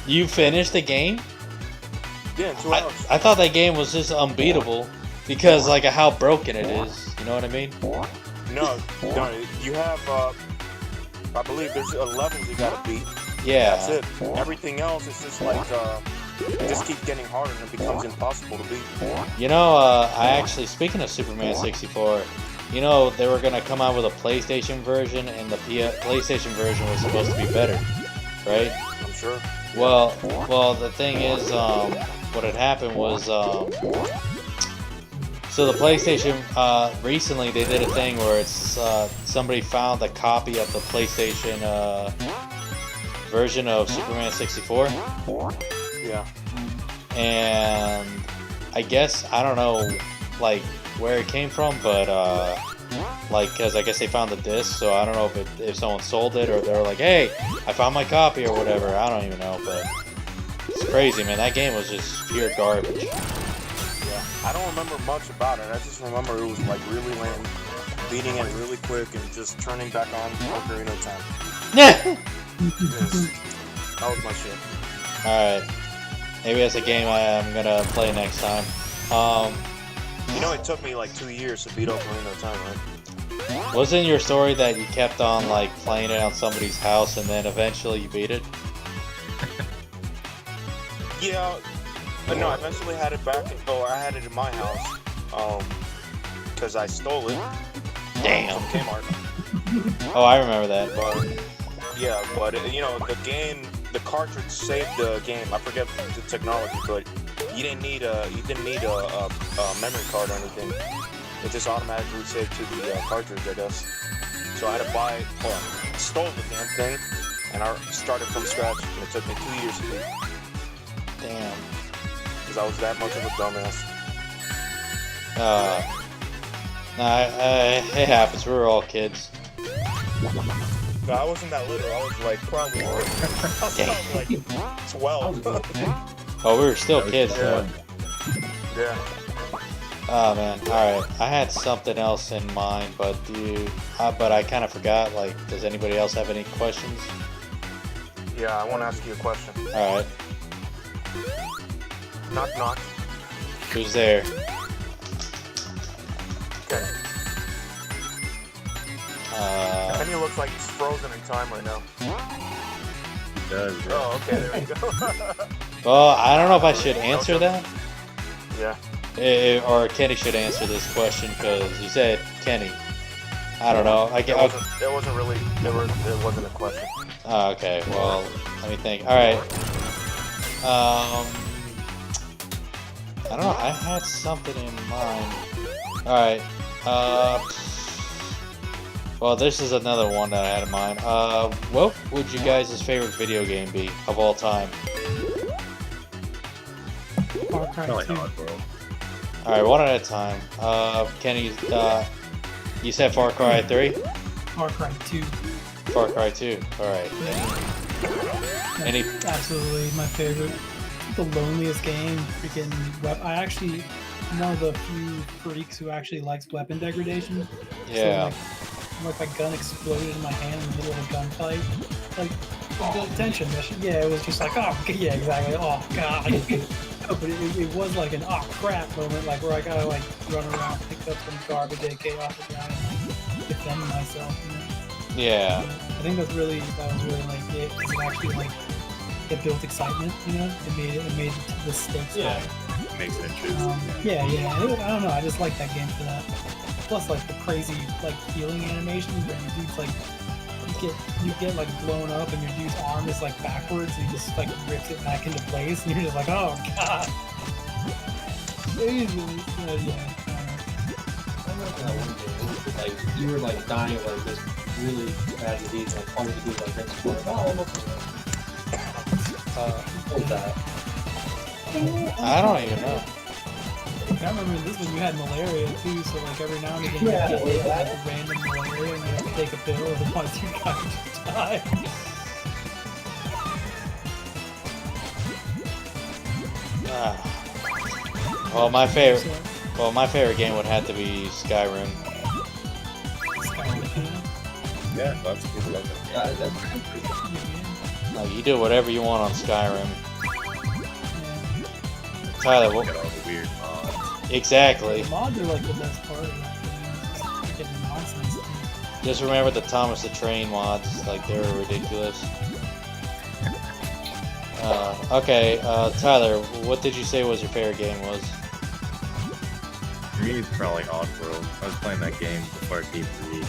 You finished the game? Yeah, in 2 hours. I thought that game was just unbeatable because, like, of how broken it is. You know what I mean? No, you have, I believe there's 11 you gotta beat. Yeah. That's it. Everything else is just like, it just keeps getting harder and it becomes impossible to beat. You know, I actually, speaking of Superman 64, you know, they were going to come out with a PlayStation version, and the PlayStation version was supposed to be better, right? I'm sure. Well, the thing is, what had happened was, so the PlayStation, recently they did a thing where it's, somebody found a copy of the PlayStation, version of Superman 64, Yeah. and I guess, I don't know, like, where it came from, but, like, because I guess they found the disc, so I don't know if someone sold it, or they were like, hey, I found my copy, or whatever, I don't even know, but it's crazy, man, that game was just pure garbage. Yeah. I don't remember much about it. I just remember it was like really lame, beating it really quick and just turning back on Ocarina of Time. Yeah. Yes. That was my shit. Alright, maybe that's a game I'm gonna play next time. You know, it took me like 2 years to beat Ocarina of Time, right? Wasn't your story that you kept on, like, playing it on somebody's house, and then eventually you beat it? Yeah. No, I eventually had it back. I had it in my house. Because I stole it. Damn. From Kmart. Oh, I remember that. But yeah, but you know, the game, the cartridge saved the game. I forget the technology, but you didn't need a memory card or anything. It just automatically saved to the cartridge, I guess. So I had to buy it. Well, I stole the damn thing, and I started from scratch. And it took me 2 years to beat. Damn. Because I was that much of a dumbass. It happens. We were all kids. No, I wasn't that little. I was like probably I was probably like 12. Oh, we were still kids though. Yeah. Oh man. All right. I had something else in mind, but but I kind of forgot. Like, does anybody else have any questions? Yeah, I want to ask you a question. All right. Knock knock. Who's there? Okay. Penny looks like he's frozen in time right now. It does, bro. Oh, okay, there we go. Well, I don't know if I should answer that. Yeah. Or Kenny should answer this question because you said Kenny. I don't know. It wasn't really. It wasn't a question. Oh, okay. Well, let me think. All right. I don't know. I had something in mind. All right. Well, this is another one that I had in mind. What would you guys' favorite video game be of all time? Far Cry Probably 2. Oddworld. All right, one at a time. Kenny, you said Far Cry 3? Far Cry 2. Far Cry 2. All right. Any? Absolutely my favorite. The loneliest game. Freaking. I actually am one of the few freaks who actually likes weapon degradation. Yeah. So like my gun exploded in my hand in the middle of a gunfight. Like the tension. Yeah, it was just like, oh yeah, exactly. Oh god. No, but it was like an oh crap moment, like where I gotta like run around, pick up some garbage AK off the ground, and defend myself. You know? Yeah. I think that was really like it. 'Cause it actually like it built excitement. You know, it made the stakes. Yeah. higher. Makes it interest. Yeah. I don't know. I just like that game for that. Plus, like the crazy like healing animations where your dude's like you get like blown up and your dude's arm is like backwards and he just like rips it back into place and you're just like, oh god. Yeah. I remember that one game. Like you were like dying of like this really bad disease, like all you could do was like drink some water. What was that? I don't even know. I remember this one you had malaria too, so like every now and again you get like a random malaria and you have to take a pill, otherwise you guys just die. Well, my favorite game would have to be Skyrim. Yeah, lots of people love it. That's pretty cool. Like, you do whatever you want on Skyrim. Tyler, what? Got all the weird mods. Exactly. The mods are like the best part of that game. It's freaking nonsense. Just remember the Thomas the Train mods, like they were ridiculous. Okay, Tyler, what did you say was your favorite game was? For me, it's probably Oddworld. I was playing that game before it came to me.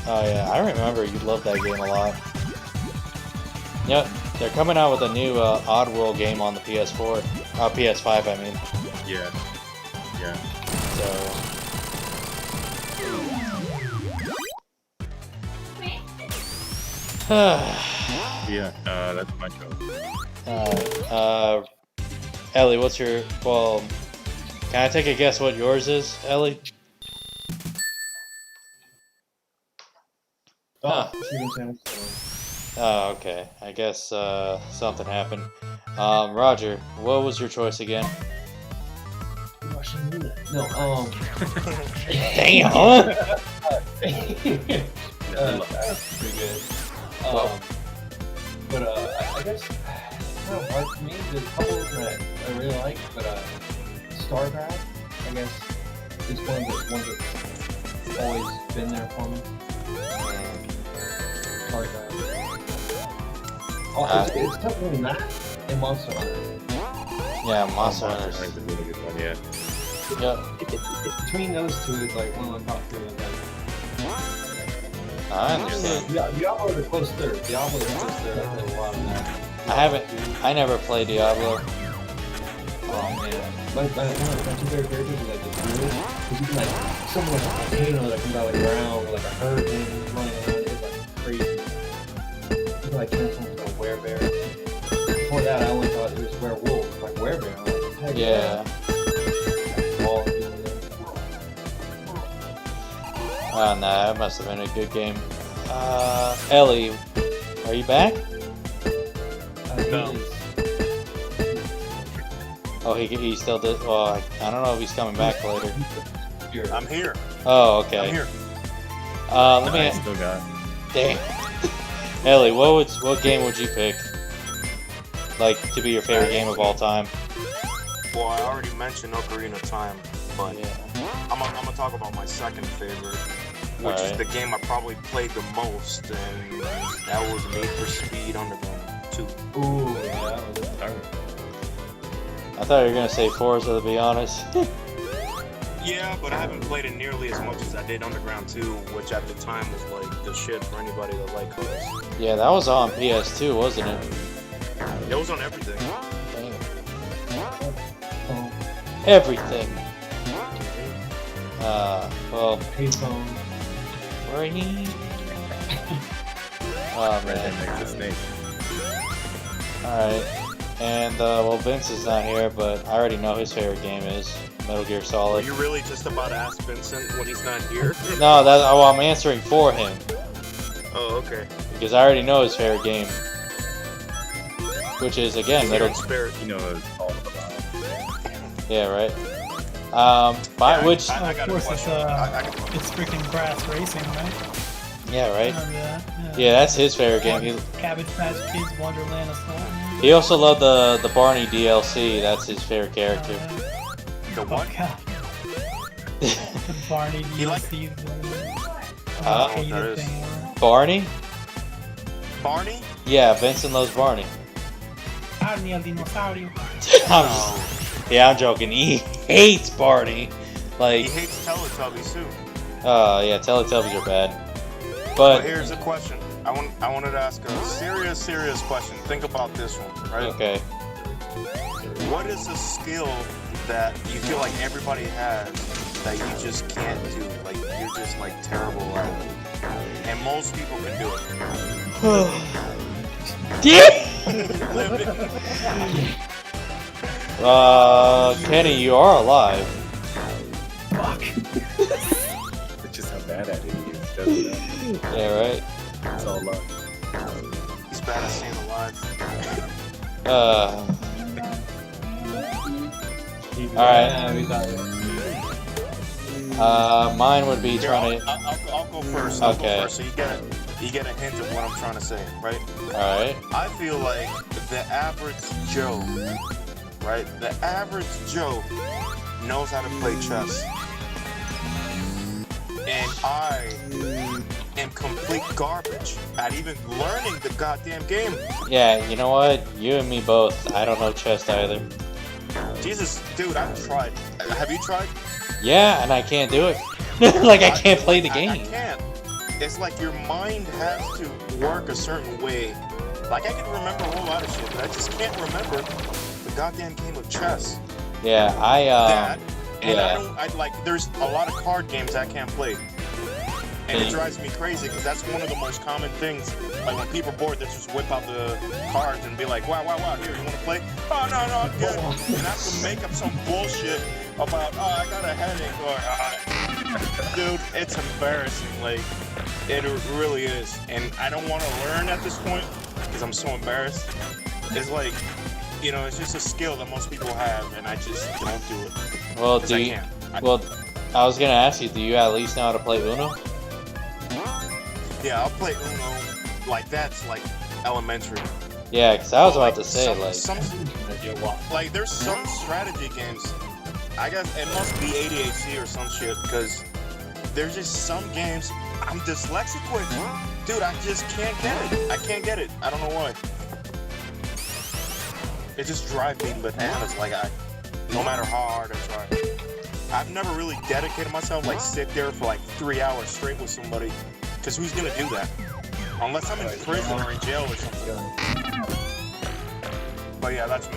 Oh yeah, I remember you loved that game a lot. Yep, they're coming out with a new Oddworld game on the PS4. PS5, I mean. Yeah. Yeah. So. Yeah, that's my choice. Ellie, what's your... Well, can I take a guess what yours is, Ellie? Chicken sandwich. Oh, okay. I guess something happened. Roger, what was your choice again? Russian roulette. No, Damn! That's pretty good. But I guess it's kind of hard for me. There's a couple that I really like, but Starcraft, I guess, is one of the ones that's always been there for me. Starcraft. Oh, it's tough between that and Monster Hunter. Yeah, Monster Hunter Hunter. is a really good one, yeah. Yep. It's between those two, it's like one of the top two of them. I understand. Diablo is a close third. Diablo is a close third. I played a lot of that. I never played Diablo. Oh man. But one of my two favorite characters is like this dude. Because you can like someone like a volcano that comes out of the ground with like a hurricane running around. It's like crazy. You can like turn someone into a werebear. Before that I only thought it was werewolf, like werebear. I'm like, heck Yeah. all Oh, nah, that must have been a good game. Ellie, are you back? No. Oh, he still did. Well, I don't know if he's coming back later. I'm here. Oh, okay. I'm here. Let I me. still got. Damn. Ellie, what game would you pick? Like to be your favorite game of all time? Well, I already mentioned Ocarina of Time, but Yeah. I'm gonna talk about my second favorite, which is Alright. the game I probably played the most, and that was Need for Speed Underground 2. Ooh, yeah, that was I thought you were gonna say Forza, to be honest. Yeah, but I haven't played it nearly as much as I did Underground 2, which at the time was like the shit for anybody that liked cars. Yeah, that was on PS2, wasn't it? It was on everything. Damn. Oh, Everything. Well, payphone. where he? Oh Right there man. next to Snake. Alright. And, well, Vince is not here, but I already know his favorite game is Metal Gear Are Solid. you really just about to ask Vincent when he's not here? No, well, I'm answering for him, Oh, okay. because I already know his favorite game. Which is, again, Here Metal... in spirit. You know what it's all about. Yeah, right? Yeah, which... I Of got a course, it's question. it's freaking Grass Racing, right? Yeah, right? Remember that? Yeah, that's his favorite game. Cabbage Patch Kids Wonderland Assault. He also loved the Barney DLC. That's his favorite character. The what? Oh, God. The Barney He like- DLC. Huh? That is. Barney? Barney? Yeah, Vincent loves Barney. Barney el dinosaurio. I'm just, yeah, I'm joking. He hates Barney. He Like, hates Teletubbies too. yeah, Teletubbies are bad. But But, here's a question. I wanted to ask a serious question. Think about this one, right? okay. What is a skill that you feel like everybody has that you just can't do? Like you're just like terrible at it, and most people can do it. Live it. Kenny, you are alive. Fuck. It's just how bad at it he is, doesn't it? Yeah, right? It's all luck. He's bad at staying alive. Mine would be Here, trying to... I'll go first. I'll Okay. go first, so you get a hint of what I'm trying to say, right? Alright. I feel like the average Joe, right? The average Joe knows how to play chess. And I am complete garbage at even learning the goddamn game. Yeah, you know what? You and me both. I don't know chess either. Jesus, dude, I've tried. Have you tried? Yeah, and I can't do it. Like, I can't play the game. I can't. It's like your mind has to work a certain way. Like, I can remember a whole lot of shit, but I just can't remember the goddamn game of chess. Yeah, That, and yeah. there's a lot of card games I can't play. And it Yeah. drives me crazy because that's one of the most common things. Like when people are bored, they just whip out the cards and be like, wow, here, you want to play? Oh, no, I'm good. And I have to make up some bullshit about, I got a headache, or, dude, it's embarrassing. Like, it really is. And I don't want to learn at this point because I'm so embarrassed. It's like, it's just a skill that most people have, and I just don't do it. Well, 'Cause do I you... can't. Well, I was gonna ask you, do you at least know how to play Uno? Yeah, I'll play Uno. Like, that's like elementary. Yeah, because I was Well, about to say, like, there's some strategy games. I guess it must be ADHD or some shit, because there's just some games I'm dyslexic with. Dude, I just can't get it. I can't get it. I don't know why. It just drives me bananas. Like, no matter how hard I try. I've never really dedicated myself, like, sit there for like 3 hours straight with somebody. Because who's gonna do that? Unless I'm in prison or in jail or something. But yeah, that's me.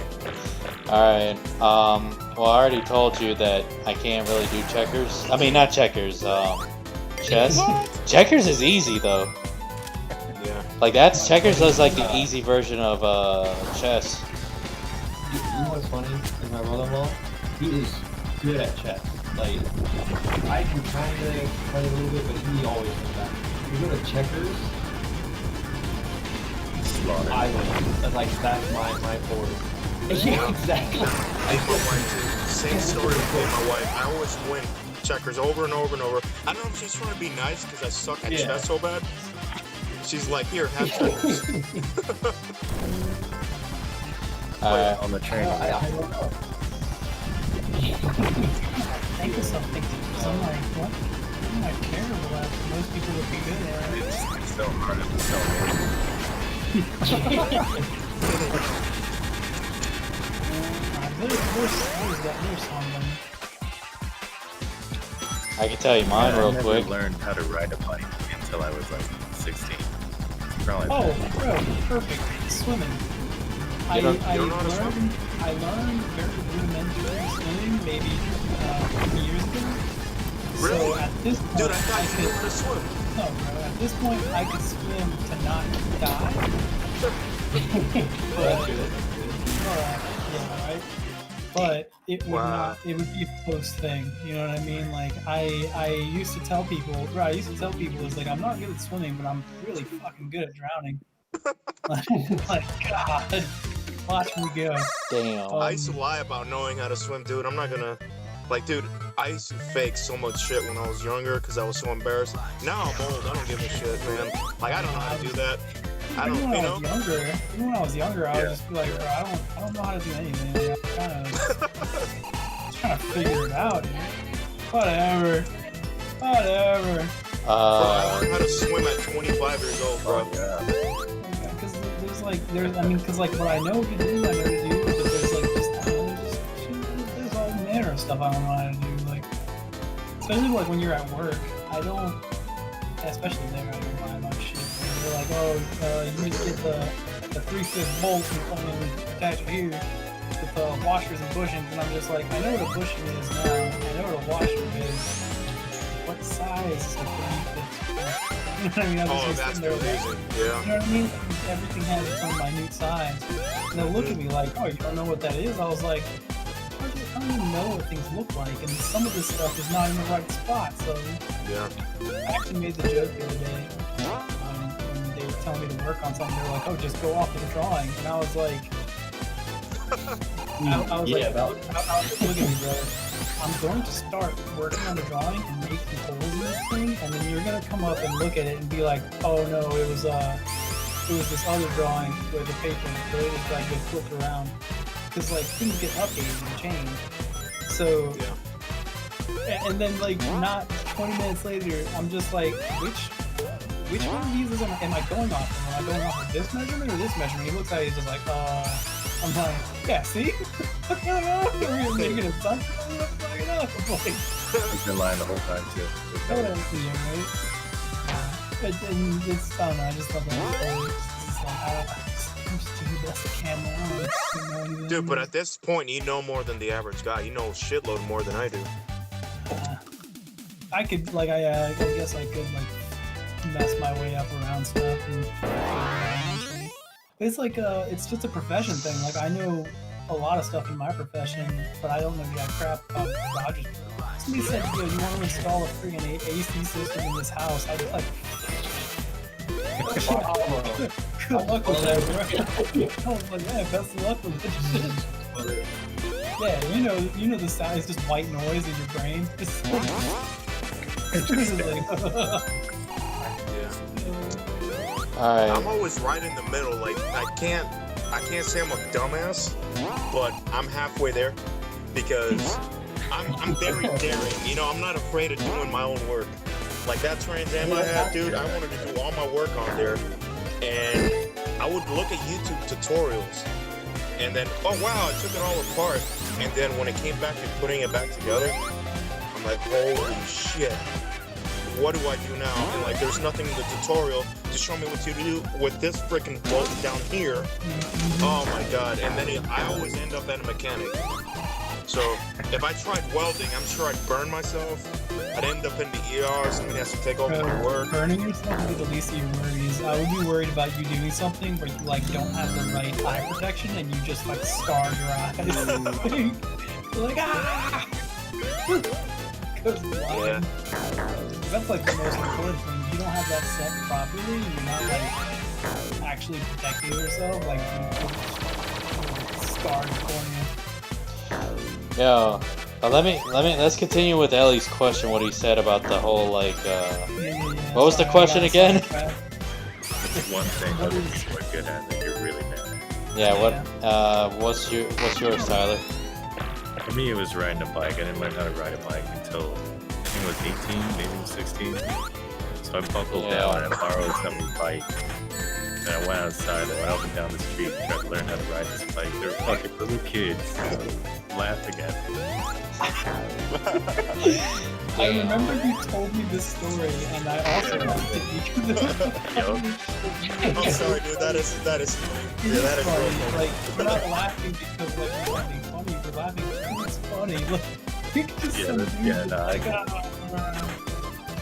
Alright, well, I already told you that I can't really do checkers. I mean, not checkers, chess. Checkers is easy, though. Yeah. Like, checkers is like the easy version of, chess. You know what's funny? Is my brother-in-law, he is good at chess. like I can kind of play a little bit, but he always comes back. If you go to checkers, Slaughter. I win. Like that's my forward. Yeah, exactly. I hate my wife too. Same story with me and my wife. I always win checkers over and over and over. I don't know if she's trying to be nice because I suck at chess so bad. She's like, here, have checkers. On the train. I don't know. Think of something. So I'm like, what? I'm not terrible at it. Most people would be good at it. It's so hard. It's so hard. There's something. I can tell you mine real I quick. never learned how to ride a bike until I was like 16. Probably Oh, bro, perfect. Swimming. I learned very rudimentary swimming maybe 50 years ago. Really? So at this point, Dude, I thought you knew how to swim. No, bro. At this point, I could swim to not die. Yeah, right. But it would not. It would be a close thing. You know what I mean? Like I used to tell people. Right, I used to tell people is like I'm not good at swimming, but I'm really fucking good at drowning. Like God, watch me go. Damn. I used to lie about knowing how to swim, dude. I'm not gonna. Like, dude, I used to fake so much shit when I was younger because I was so embarrassed. Now I'm old. I don't give a shit, man. Like, I don't know how to do that. I don't, Even when you I know? was younger, even when I was younger, I would just be like, bro, I don't know how to do anything. I'm kind of just trying to figure it out. Dude. Whatever. Bro, I learned how to swim at 25 years old, bro. Because because like what I know to do, I know to do, but there's like this there's all manner of stuff I don't know how to do. Like, especially like when you're at work, I don't, especially there, I don't lie about shit. They're like, oh, you need to get the 3/5 bolt and attach it here with the washers and bushings, and I'm just like, I know what a bushing is now. I know what a washer is. What size is the 3/5? You know what I mean? I'm just That's sitting there like, confusing. you Yeah. know what I mean? Everything has its own minute size. And they'll look at me like, oh, you don't know what that is? I was like, I don't even know what things look like. And some of this stuff is not in the right spot. So Yeah. I actually made the joke the other day. When they were telling me to work on something, they were like, oh, just go off of the drawing. And I was like, I was like, look at me, bro. I'm going to start working on the drawing and making holes in this thing, and then you're gonna come up and look at it and be like, "Oh no, it was this other drawing where the paper was like get flipped around," because like things get updated and changed. So, and then like not 20 minutes later, I'm just like, which one of these am I going off of? Am I going off of this measurement or this measurement? He looks at it, he's just like, I'm like, yeah, see? What's going on? We're making a son. He's been lying the whole time too. And it's, I don't know, I just love that. It's like, I'm just doing the best I can now. Dude, but at this point, you know more than the average guy. You know a shitload more than I do. I could, like, I guess I could, like, mess my way up around stuff and but it's like it's just a profession thing. Like I know a lot of stuff in my profession, but I don't know jack crap about Rogers. Somebody said, "Yo, you want to install a freaking AC system in this house?" I'd be like, "Good luck with that, bro." I was like, "Yeah, best of luck with it." Yeah, you know the sound is just white noise in your brain. Alright. I'm always right in the middle. Like I can't say I'm a dumbass, but I'm halfway there because I'm very daring. You know, I'm not afraid of doing my own work. Like that Trans Am I have, dude. I wanted to do all my work on there, and I would look at YouTube tutorials, and then oh wow, I took it all apart, and then when it came back to putting it back together, I'm like, holy shit. What do I do now? And like, there's nothing in the tutorial to show me what to do with this freaking bolt down here. Oh my god! And then I always end up at a mechanic. So if I tried welding, I'm sure I'd burn myself. I'd end up in the ER. Somebody has to take over my work. Burning yourself would be the least of your worries. I would be worried about you doing something where you like don't have the right eye protection and you just like scar your eyes. You're like ah. goes flying. That's like the most important thing. You don't have that set properly. You're not like actually protecting yourself. Like you scarred corner. Yo, let's continue with Ellie's question. What he said about the whole like. What was the question again? What's one thing other people are good at that you're really bad at? Yeah. What's yours, Tyler? For me, it was riding a bike. I didn't learn how to ride a bike until I think it was 18, maybe it was 16. So I buckled down and I borrowed somebody's bike. And I went outside, I went up and down the street and tried to learn how to ride this bike. There were fucking little kids laughing at me. I remember you told me this story, and I also laughed at you because I'm sorry, dude. That is funny. Yeah, that is real funny. Like, we're not laughing because like we're finding funny. We're laughing because it's funny. Like, just some dude yeah, no, like,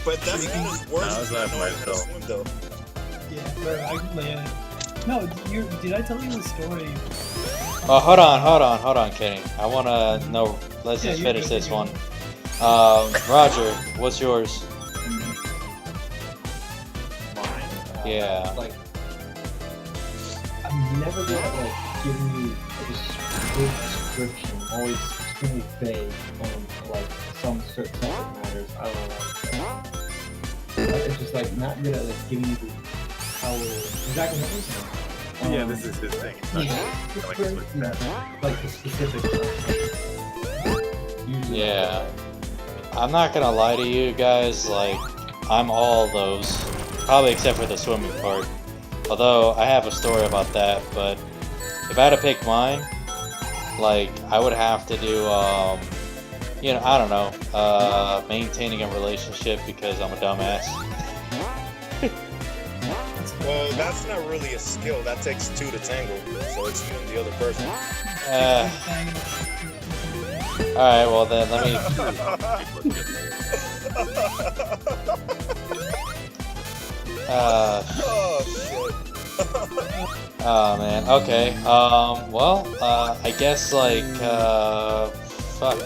But that's not as worse I was than laughing knowing how to myself. swim, though. yeah, bro. No, did I tell you the story? Oh, hold on, Kenny. I wanna know. Let's just you're finish good, this you're one. Roger, what's yours? Mine. Yeah. Like, I'm never good at like giving you a good description. I'm always extremely vague on like some certain subject matters. I don't know. It's just like not good at like giving you the how exactly what you're saying. Yeah, this is his thing. It's not just like it's with that. Like the specific. Usually Yeah. I'm not gonna lie to you guys. Like, I'm all those, probably except for the swimming part. Although I have a story about that. But if I had to pick mine, like I would have to do, you know, I don't know, maintaining a relationship because I'm a dumbass. Well, that's not really a skill. That takes two to tango. So it's you and the other person. Alright, well then, let me... Oh, shit. Oh man, okay. Well, I guess like, fuck.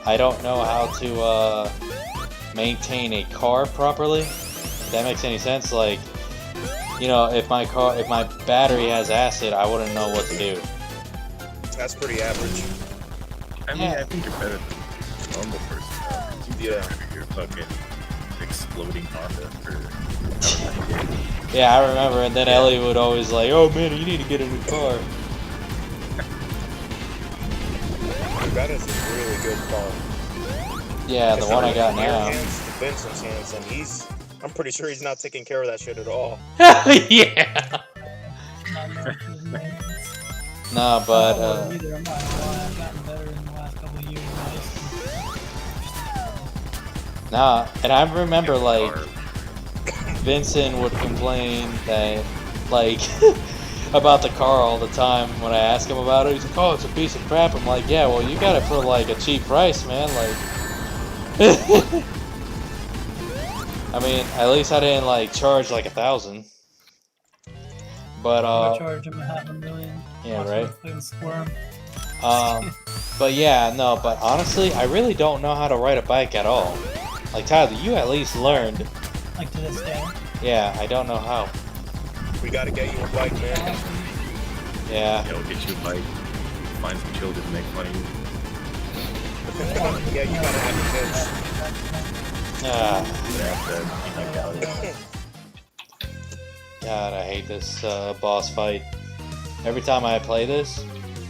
I don't know how to, maintain a car properly. If that makes any sense. Like, you know, if my battery has acid, I wouldn't know what to do. That's pretty average. I mean, I think you're better than a normal person. Yeah. You're fucking exploding Honda for... Yeah, I remember, and then Ellie would always like, oh man, you need to get a new car. That is a really good car. Yeah, the one I got Your now. hands to Benson's hands, and I'm pretty sure he's not taking care of that shit at all. Yeah! No, but, Either. I'm not gonna lie, I've gotten better in the last couple of years. nah, and I remember, like, Vincent would complain that, like, about the car all the time when I ask him about it. He's like, oh, it's a piece of crap. I'm like, yeah, well, you got it for, like, a cheap price, man, like... I mean, at least I didn't, like, charge, like, 1,000. But, I charge him $500,000. yeah, Watch right? him fucking squirm. But yeah, no, but honestly, I really don't know how to ride a bike at all. Like, Tyler, you at least learned. Like to this day. Yeah, I don't know how. We gotta get you a bike, man. Yeah. Yeah, we'll get you a bike. Find some children to make fun of you. Yeah, you gotta have Ah, Yeah, God, I hate this boss fight. Every time I play this,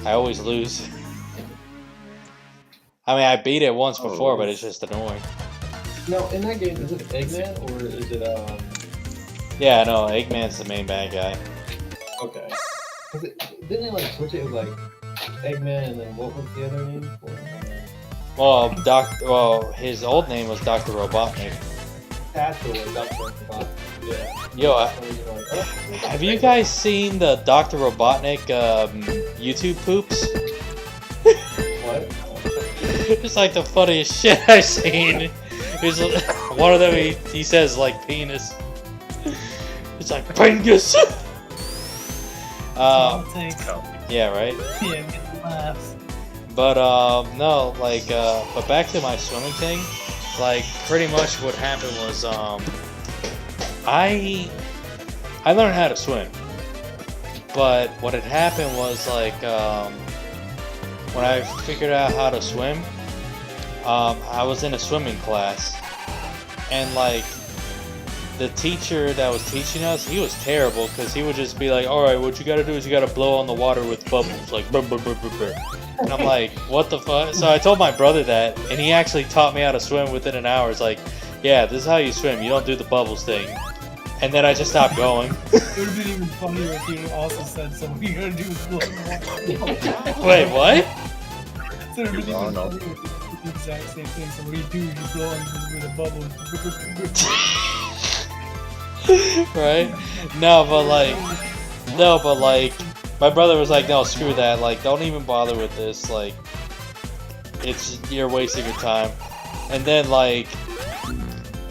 I always lose. I mean, I beat it once before, but it's just annoying. Now, in that game, is it Eggman or is it Yeah, no, Eggman's the main bad guy. Okay. Didn't they like switch it with like Eggman and then what was the other name for it? Well, his old name was Dr. Robotnik. That's the one, Dr. Robotnik. Yeah. Yo, Oh, have you guys seen the Dr. Robotnik YouTube poops? What? It's like the funniest shit I've seen. It's one of them. He says like penis. It's like Pengus. All it takes. Yeah, right. Yeah, get the laughs. But no, like, but back to my swimming thing. like pretty much what happened was I learned how to swim, but what had happened was like when I figured out how to swim, I was in a swimming class, and like the teacher that was teaching us, he was terrible because he would just be like, all right, what you gotta do is you gotta blow on the water with bubbles, like brr, brr, brr, brr, brr. And I'm like, what the fuck? So I told my brother that, and he actually taught me how to swim within an hour. It's like, yeah, this is how you swim. You don't do the bubbles thing. And then I just stopped going. It would have been even funnier if you also said, so what you gotta do is blow the Wait, what? So it would have been Oh, even no. funnier if you did the exact same thing. So what do? You blow on with the bubbles. Right? No, but like, my brother was like, no, screw that. Like, don't even bother with this. Like, you're wasting your time. And then like,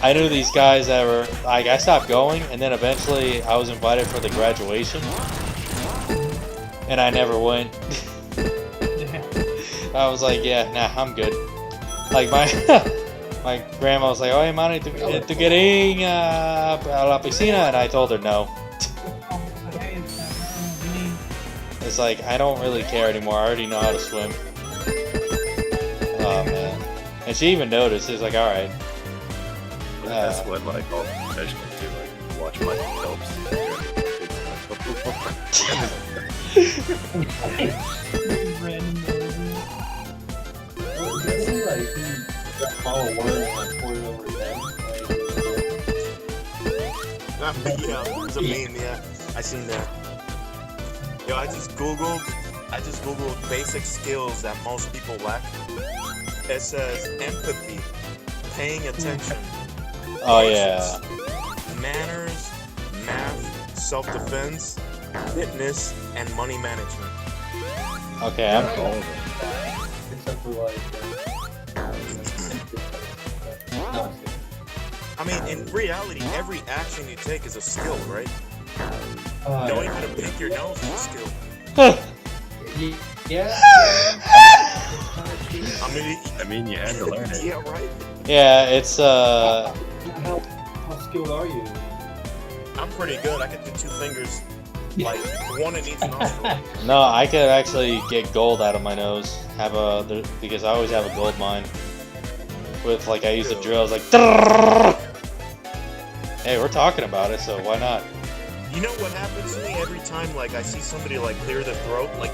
I knew these guys that were like, I stopped going, and then eventually I was invited for the graduation, and I never went. I was like, yeah, nah, I'm good. Like my grandma was like, oye, mami, ¿tú quieres ir a la piscina? And I told her no. It's like, I don't really care anymore. I already know how to swim. Oh man. And she even noticed. She's like, alright. That's what like all professionals do. Like watch Michael Phelps. Random noises. Doesn't he like follow words and like pour it over his head? Yeah, it's a meme. Yeah, I seen that. Yo, I just googled basic skills that most people lack. It says empathy, paying attention, Oh yeah. manners, math, self-defense, fitness, and money management. Okay, I'm All of it. Except for like. No, I mean, in reality, every action you take is a skill, right? Knowing how to pick your nose is a skill. Yeah. I mean, You had to learn it. yeah, right. Yeah, it's How skilled are you? I'm pretty good. I can do 2 fingers, like one in each nostril. no, I could actually get gold out of my nose. Because I always have a gold mine. With like, I use the drill. It's like, "Trrrr." Hey, we're talking about it, so why not? You know what happens to me every time? Like I see somebody like clear their throat, like,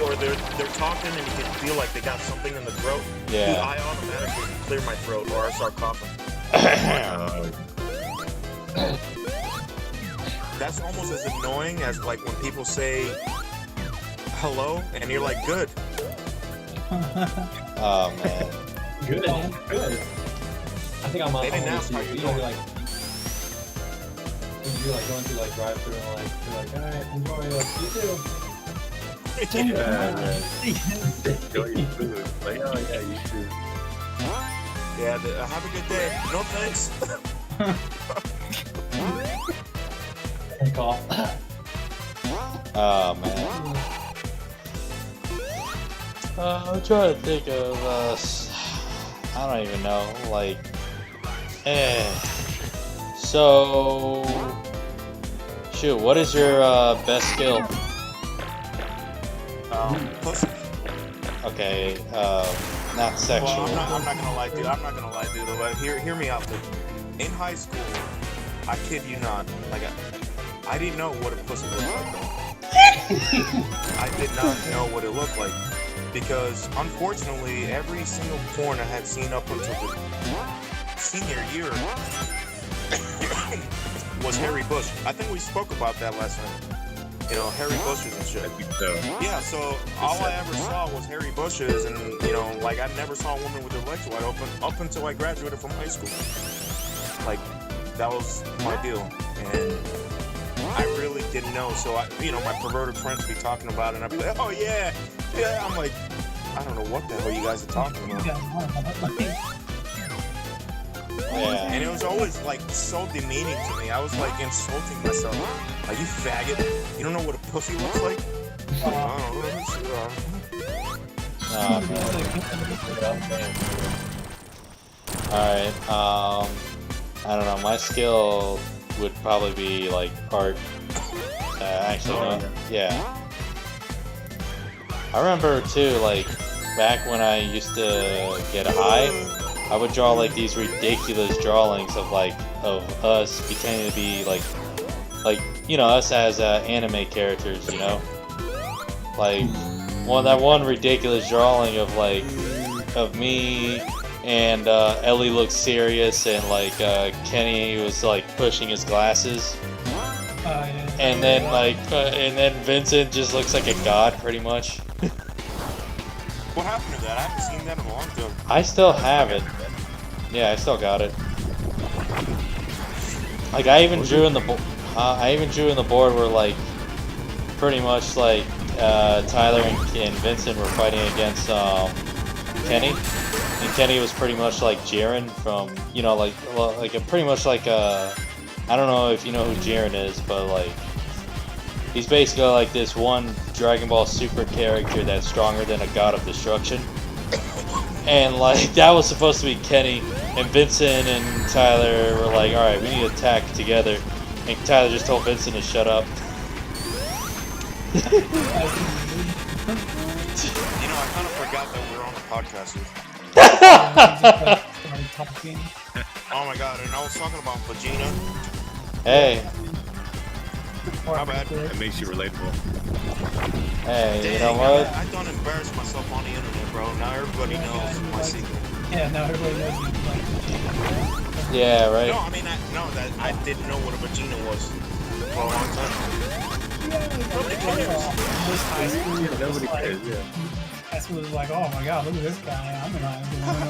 or they're talking and you can feel like they got something in the throat. Dude, Yeah. I automatically clear my throat or I start coughing. That's almost as annoying as like when people say hello and you're like, good. Oh man. Good. Good. I think I'm on. They didn't ask how you're doing. Like, you're like going through like drive-through and like you're like, all right, enjoy. Like, you too. Enjoy your food. Like, oh yeah, you too. Yeah, have a good day. No thanks. Take off. Oh man. I'm trying to think of I don't even know, like, So, shoot, what is your best skill? Pussy. Okay, not sexual. Well, I'm not gonna lie, dude. But hear me out, dude. In high school, I kid you not, like I didn't know what a pussy looked like. I did not know what it looked like because, unfortunately, every single porn I had seen up until the senior year was hairy bush. I think we spoke about that last night. You know, hairy bushes and shit. So, Yeah, so all I ever saw was hairy bushes, and you know, like I never saw a woman with her legs wide open up until I graduated from high school. Like that was my deal, and I really didn't know. So I, you know, my perverted friends would be talking about it, and I'd be like, oh yeah, yeah. I'm like, I don't know what the hell you guys are talking about. Yeah. And it was always like so demeaning to me. I was like insulting myself. Like, you faggot, you don't know what a pussy looks like? Alright, I don't know, my skill would probably be like art. Actually, no. Yeah. I remember too, like, back when I used to get high, I would draw like these ridiculous drawings of like, of us pretending to be like, you know, us as anime characters, you know? Like, that one ridiculous drawing of like, of me and Ellie looks serious and like Kenny was like pushing his glasses. Yeah. And then like, and then Vincent just looks like a god, pretty much. What happened to that? I haven't seen that in a long time. I still have it. Yeah, I still got it. Like I even drew in the board where like, pretty much like Tyler and Vincent were fighting against Kenny, and Kenny was pretty much like Jiren from, you know, like, well, like pretty much like I don't know if you know who Jiren is, but like, he's basically like this one Dragon Ball Super character that's stronger than a god of destruction. And like, that was supposed to be Kenny, and Vincent and Tyler were like, alright, we need to attack together. And Tyler just told Vincent to shut up. You know, I kind of forgot that we were on the podcast. Oh my god, and I was talking about Vegeta. Hey, My bad. It makes you relatable. hey, you Dang, know what? I don't embarrass myself on the internet, bro. Now everybody knows my secret. Yeah, now everybody knows you like Vegeta. Yeah, right. No, I mean, I didn't know what a Vegeta was for a long time. Nobody cares. This high school, Nobody like, cares, yeah. high school was like, oh my god, look at this guy. I'm in high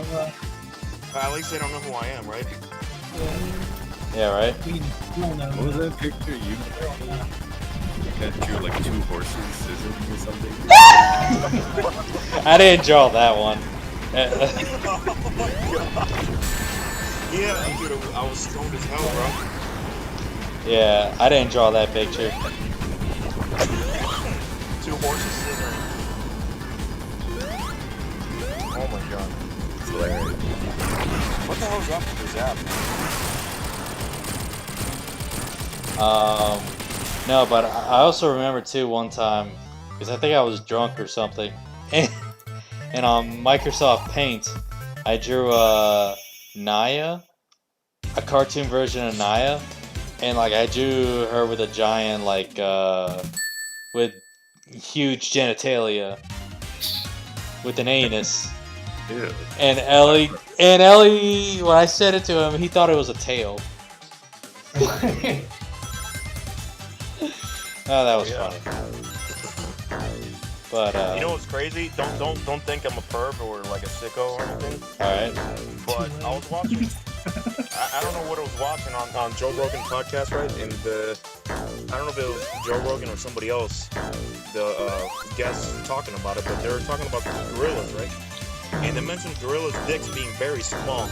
school. At least they don't know who I am, right? Yeah, right. We all know. What was that picture you drew like two horses scissors or something? I didn't draw that one. Oh my god. Yeah, dude, I was stoned as hell, bro. Yeah, I didn't draw that picture. Two horses scissoring. Oh my god. It's hilarious. What the hell's up with this app? No, but I also remember too one time, because I think I was drunk or something, and on Microsoft Paint, I drew Naya, a cartoon version of Naya, and like I drew her with a giant like with huge genitalia, with an anus. Ew. And Ellie, when I said it to him, he thought it was a tail. Oh, that was Yeah. funny. But You know what's crazy? Don't think I'm a perv or like a sicko or anything. all right. But I was watching. I don't know what I was watching on Joe Rogan podcast, right? And I don't know if it was Joe Rogan or somebody else, the guests talking about it, but they were talking about gorillas, right? And they mentioned gorillas' dicks being very small.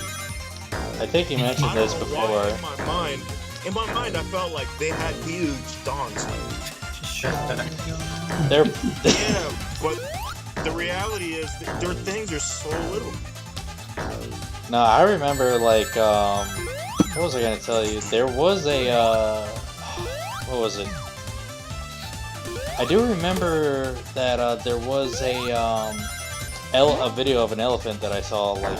I think you mentioned I don't this know before. why, in my mind, I felt like they had huge dongs. They're Yeah, but the reality is that their things are so little. no, I remember like what was I gonna tell you? There was a what was it? I do remember that there was a video of an elephant that I saw. Like,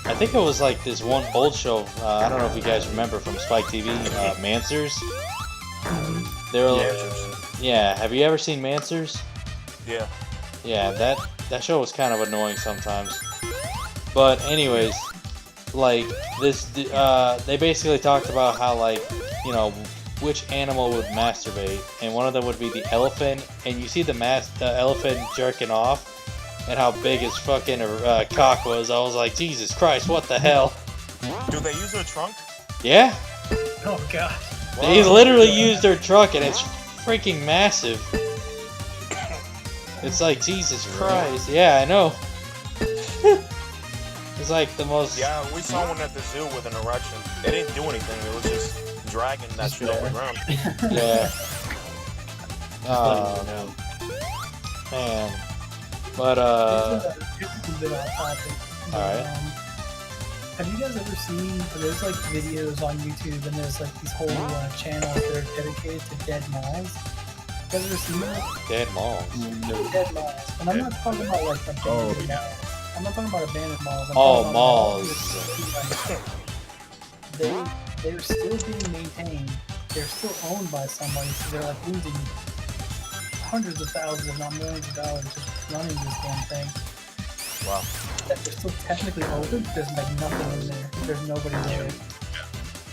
I think it was like this one old show. I don't know if you guys remember from Spike TV, Mansers. They were yeah. Have you ever seen Mansers? Yeah. Yeah, that show was kind of annoying sometimes. But anyways, like this, they basically talked about how, like, you know, which animal would masturbate, and one of them would be the elephant. And you see the elephant jerking off, and how big his fucking cock was. I was like, Jesus Christ, what the hell? Do they use their trunk? Yeah, Oh god. they literally used their trunk, and it's freaking massive. It's like, Jesus Christ. Yeah, I know. It's like the most. Yeah, we saw one at the zoo with an erection. They didn't do anything. It was just dragging that shit on the ground. Yeah. Oh no. Man. But This is a bit off topic. Alright. Have you guys ever seen? There's like videos on YouTube, and there's like these whole channels that are dedicated to dead malls. You guys ever seen that? Dead malls. Dead malls, and I'm not talking about like abandoned malls. I'm not talking about abandoned malls. I'm Oh, talking about malls. like, they're still being maintained. They're still owned by somebody, so they're like losing hundreds of thousands, if not millions of dollars just running this damn thing. Wow. That they're still technically open. There's like nothing in there. There's nobody there.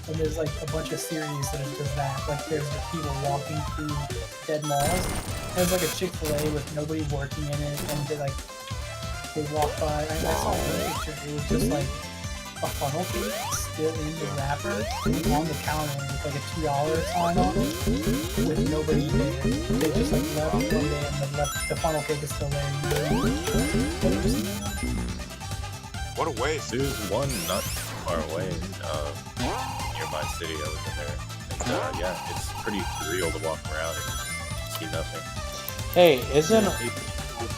And there's like a bunch of series that are just that. Like there's the people walking through dead malls. There's like a Chick-fil-A with nobody working in it, and they walk by. I saw one picture. It was just like a funnel cake still in the wrapper on the counter with like a $2 sign on it with nobody there. They just like left one day and the funnel cake is still there. What a waste. There's one not far away near my city. I was in there. And yeah, it's pretty surreal to walk around and see nothing. Hey, isn't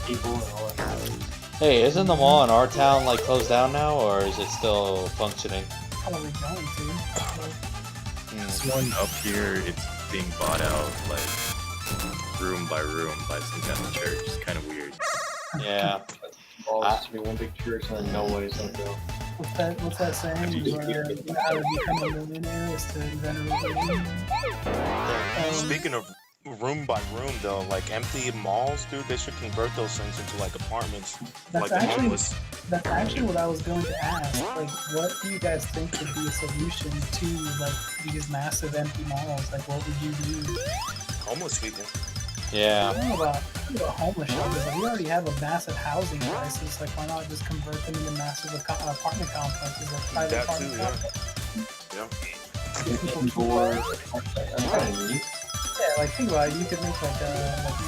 People and all that. isn't the mall in our town like closed down now, or is it still functioning? Probably going to. This one up here, it's being bought out like room by room by some kind of church. It's kind of weird. Yeah. All used to be one big church, and then no ways gonna go. What's that saying? How to become a millionaire is to invent a religion. Speaking of room by room, though, like empty malls, dude, they should convert those things into like apartments. That's Like the actually homeless. that's actually what I was going to ask. Like, what do you guys think would be a solution to like these massive empty malls? Like, what would you do? Homeless people. Yeah. I don't know about homeless shelters. Like, we already have a massive housing crisis. Like, why not just convert them into massive apartment complexes or private That apartment too, yeah. complexes? Yeah. People Yeah, like think about it. You could make like a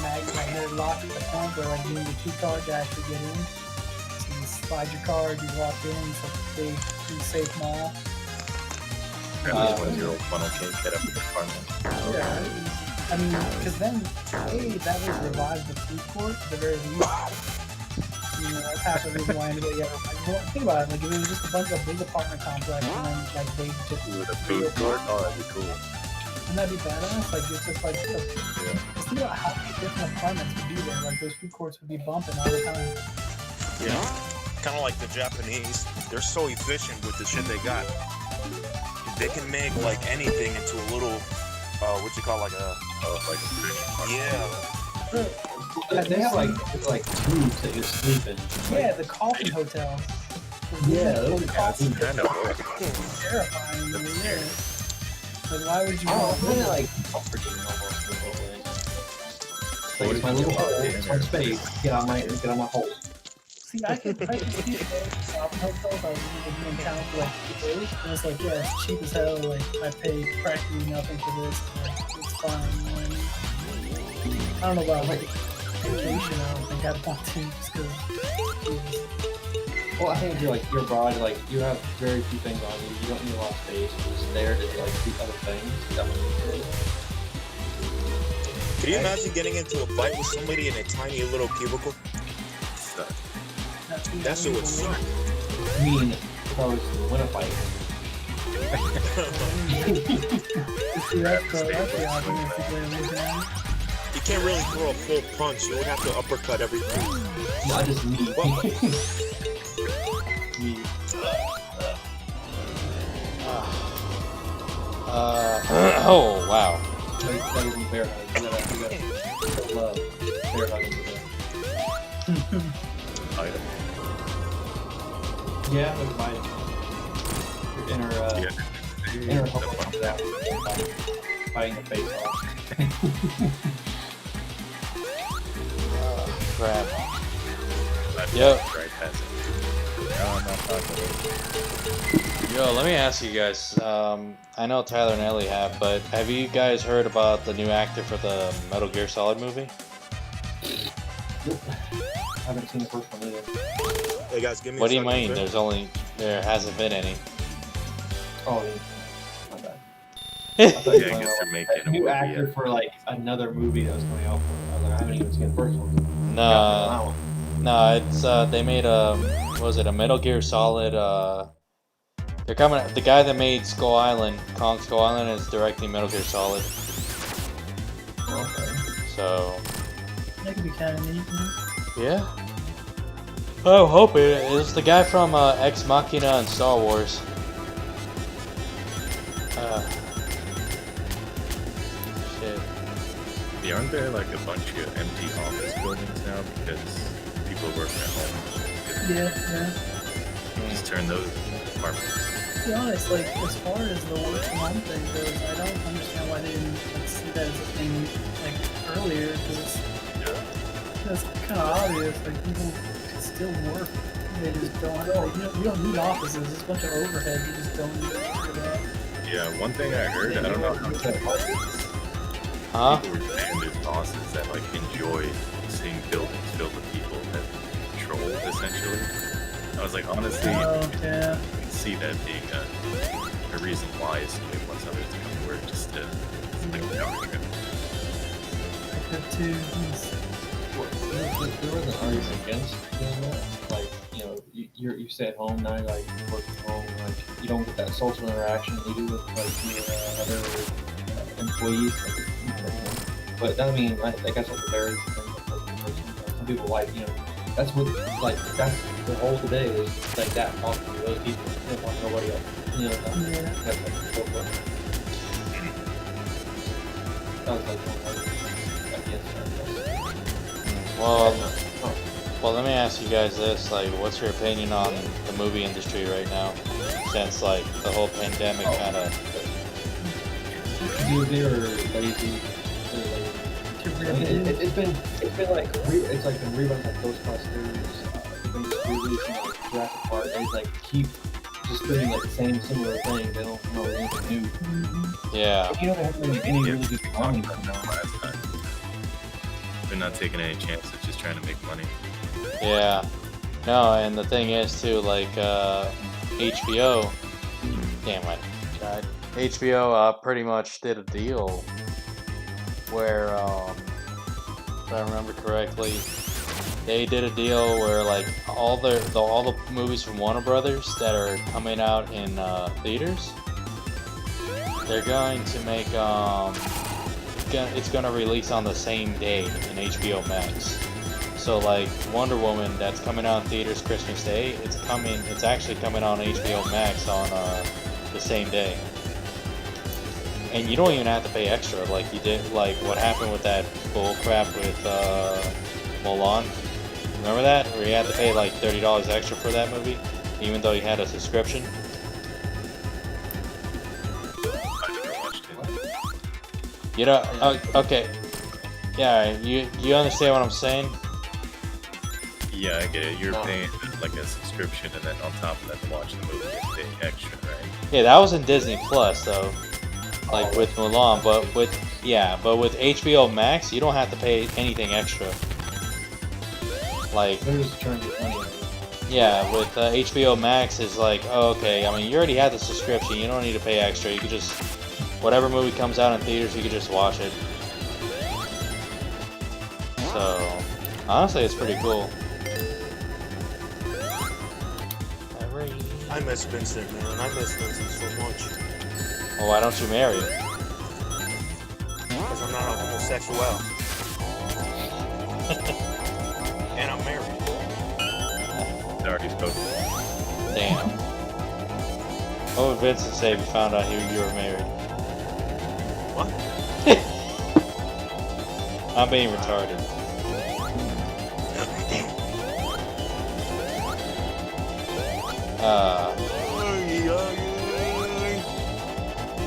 magnetic lock at the front where like you need a key card to actually get in. So you slide your card, you walk in. It's like a big, pretty safe mall. Grab this 1-year-old funnel cake, head up to the apartment. Yeah. I mean, because then, A, that would revive the food court at the very least. You know, that's half the reason why anybody ever. Like, well, think about it. Like, if it was just a bunch of big apartment complexes, and then like they just. With a food court? Oh, that'd be cool. Wouldn't that be badass? Like, it's just like. Just think about how many different apartments would be there. Like, those food courts would be bumping all the time. Yeah. Kind of like the Japanese. They're so efficient with the shit they got. They can make like anything into a little, what you call like a. Like a fish. Yeah, They have like tubes that you sleep in. Yeah, the coffee hotels. Yeah, those are coffee kind of work. terrifying. I mean, yeah. Like, why would you? Oh, really like comforting almost in a little way. Like it's my little hole, it's my space. Get on my hole. See, I could see it. Shopping hotels. I was in town for like 2 days, and it's like, yeah, it's cheap as hell. Like, I paid practically nothing for this. Like, it's fine. You know what I mean? I don't know about like vacation. I don't think I'd want to just because. Well, I think if you're like you're abroad, like you have very few things on you. You don't need a lot of space. You're just there to like do other things. That would be good. Can you imagine getting into a fight with somebody in a tiny little cubicle? That shit would suck. I mean, if I was to win a fight. See, that's the argument to get away. You can't really throw a full punch. You would have to uppercut everything. Not just me. Me. Oh wow. That isn't bear hug. You gotta love bear hugging. Item. Yeah, like my inner hope to that. Fighting the face off. Crap. That's Yep. right past it. No, I'm not talking. Yo, let me ask you guys. I know Tyler and Ellie have, but have you guys heard about the new actor for the Metal Gear Solid movie? Nope. I haven't seen the first one either. Hey guys, give me What a do you second, mean? okay? There hasn't been any. Oh, yeah. My bad. Yeah, I guess they're making a new movie. actor for like another movie that was coming out. I was like, I haven't even seen the first one. No, it's they made a what was it, a Metal Gear Solid They're coming. The guy that made Skull Island, Kong Skull Island, is directing Metal Gear Solid. Okay. So That could be kind of neat. yeah. I'm hoping it's the guy from Ex Machina and Star Wars. Shit. Yeah, aren't there like a bunch of empty office buildings now because people are working at home? Yeah. Just turn those into apartments. To be honest, like as far as the work from home thing goes, I don't understand why they didn't like, see that as a thing like earlier because that's kind of obvious. Like people can still work. They just don't have like, you don't need offices. There's a bunch of overhead. You just don't need it for that. Yeah, one thing I heard, I don't know how true it is. Huh? People were saying there's bosses that like enjoy seeing buildings filled with people that control essentially. I was like, honestly, Oh, I yeah. can see that being a reason why somebody wants others to come to work just to like power trip. I could too. There was an argument against doing that. Like, you know, you stay at home now, like work from home, like you don't get that social interaction you do with like your other employees. But I mean, I guess that's a very thing from person to person. Some people like, you know, that's what like that's the whole day is like that talking to those people. You don't want nobody else. You know, that's like the whole thing. That was like one argument against that. Well, let me ask you guys this: like, what's your opinion on the movie industry right now? Since like the whole pandemic kind of. Dude, they're lazy. It's been like it's like been reruns like Ghostbusters. They've been just releasing like Jurassic Park. They like keep just doing like the same similar thing. They don't know anything new. Yeah. You don't have any really good comedy right now. Last time. They're not taking any chances, just trying to make money. Yeah. No, and the thing is too, like HBO. Damn, I died. HBO pretty much did a deal where, if I remember correctly, they did a deal where like all the movies from Warner Brothers that are coming out in theaters, they're going to make it's gonna release on the same day in HBO Max. So like Wonder Woman that's coming out in theaters Christmas Day, it's actually coming on HBO Max on the same day. And you don't even have to pay extra like you did, like what happened with that bull crap with Mulan. Remember that? Where you had to pay like $30 extra for that movie, even though you had a subscription? I never watched it. You know, okay. Yeah, you understand what I'm saying? Yeah, I get it. You're paying like a subscription and then on top of that to watch the movie you pay extra, right? Yeah, that was in Disney Plus though. Like with Mulan, but with HBO Max, you don't have to pay anything extra. Like, They're just trying to get money. yeah, with HBO Max is like, oh, okay. I mean, you already had the subscription. You don't need to pay extra. You could just, whatever movie comes out in theaters, you could just watch it. So, honestly, it's pretty cool. I miss Vincent, man. I miss Vincent so much. Well, why don't you marry? Because I'm not a homosexual. And I'm married. It's already spoken. Damn. What would Vincent say if you found out you were married? What? I'm being retarded.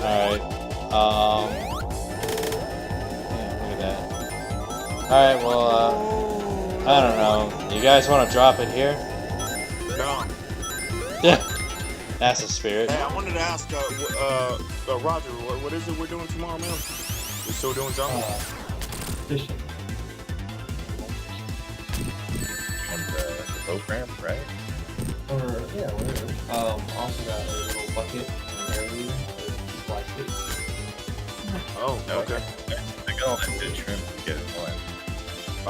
Alright. Yeah, look at that. Alright, well, I don't know. You guys want to drop it here? No. That's the spirit. Hey, I wanted to ask, Roger, what is it we're doing tomorrow, man? We're still doing something? Fishing. On the boat ramp, right? Or yeah, whatever. Also got a little bucket and air leader for black fish. Oh, okay. I got all that good shrimp to get it one.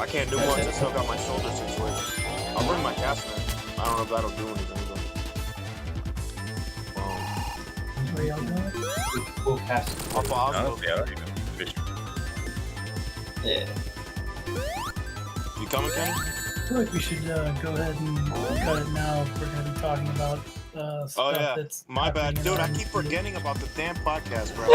I can't do much. I still got my shoulder situation. I'll bring my cast net. I don't know if that'll do anything, but Where y'all going? We'll cast. Off of Oslo. Honestly, I don't even fish. Yeah. You coming, Kenny? I feel like we should go ahead and cut it now. If we're gonna be talking about stuff Oh yeah, that's my bad, happening dude. I around keep the city. forgetting about the damn podcast, bro.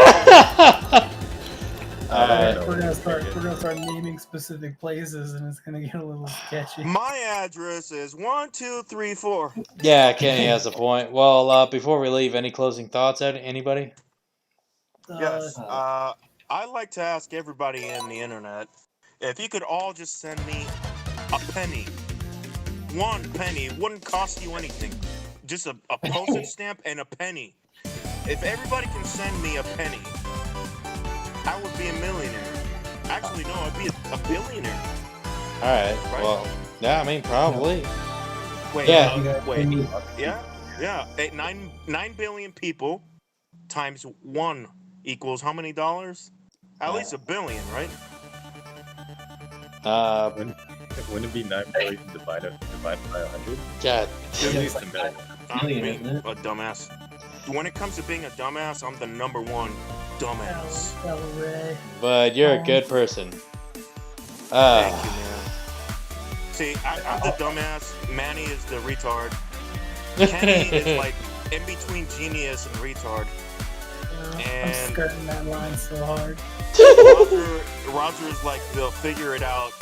Alright. We're gonna start naming specific places, and it's gonna get a little sketchy. My address is 1234. Yeah, Kenny has a point. Well, before we leave, any closing thoughts? Anybody? Yes. I'd like to ask everybody in the internet if you could all just send me a penny. 1 penny. It wouldn't cost you anything. Just a postage stamp and a penny. If everybody can send me a penny, I would be a millionaire. Actually, no, I'd be a billionaire. Alright, Right? well, yeah, I mean, probably. Wait, Yeah. wait. Yeah. 9 billion people times 1 equals how many dollars? At least $1 billion, right? Wouldn't it be 9 billion divided by 100? God. At least a million. I'm Million, being isn't it? a dumbass. When it comes to being a dumbass, I'm the #1 dumbass. Ray. But you're a good person. Thank you, man. See, I'm the dumbass. Manny is the retard. Kenny is like in between genius and retard. I'm And skirting that line so hard. Roger is like the figure it out.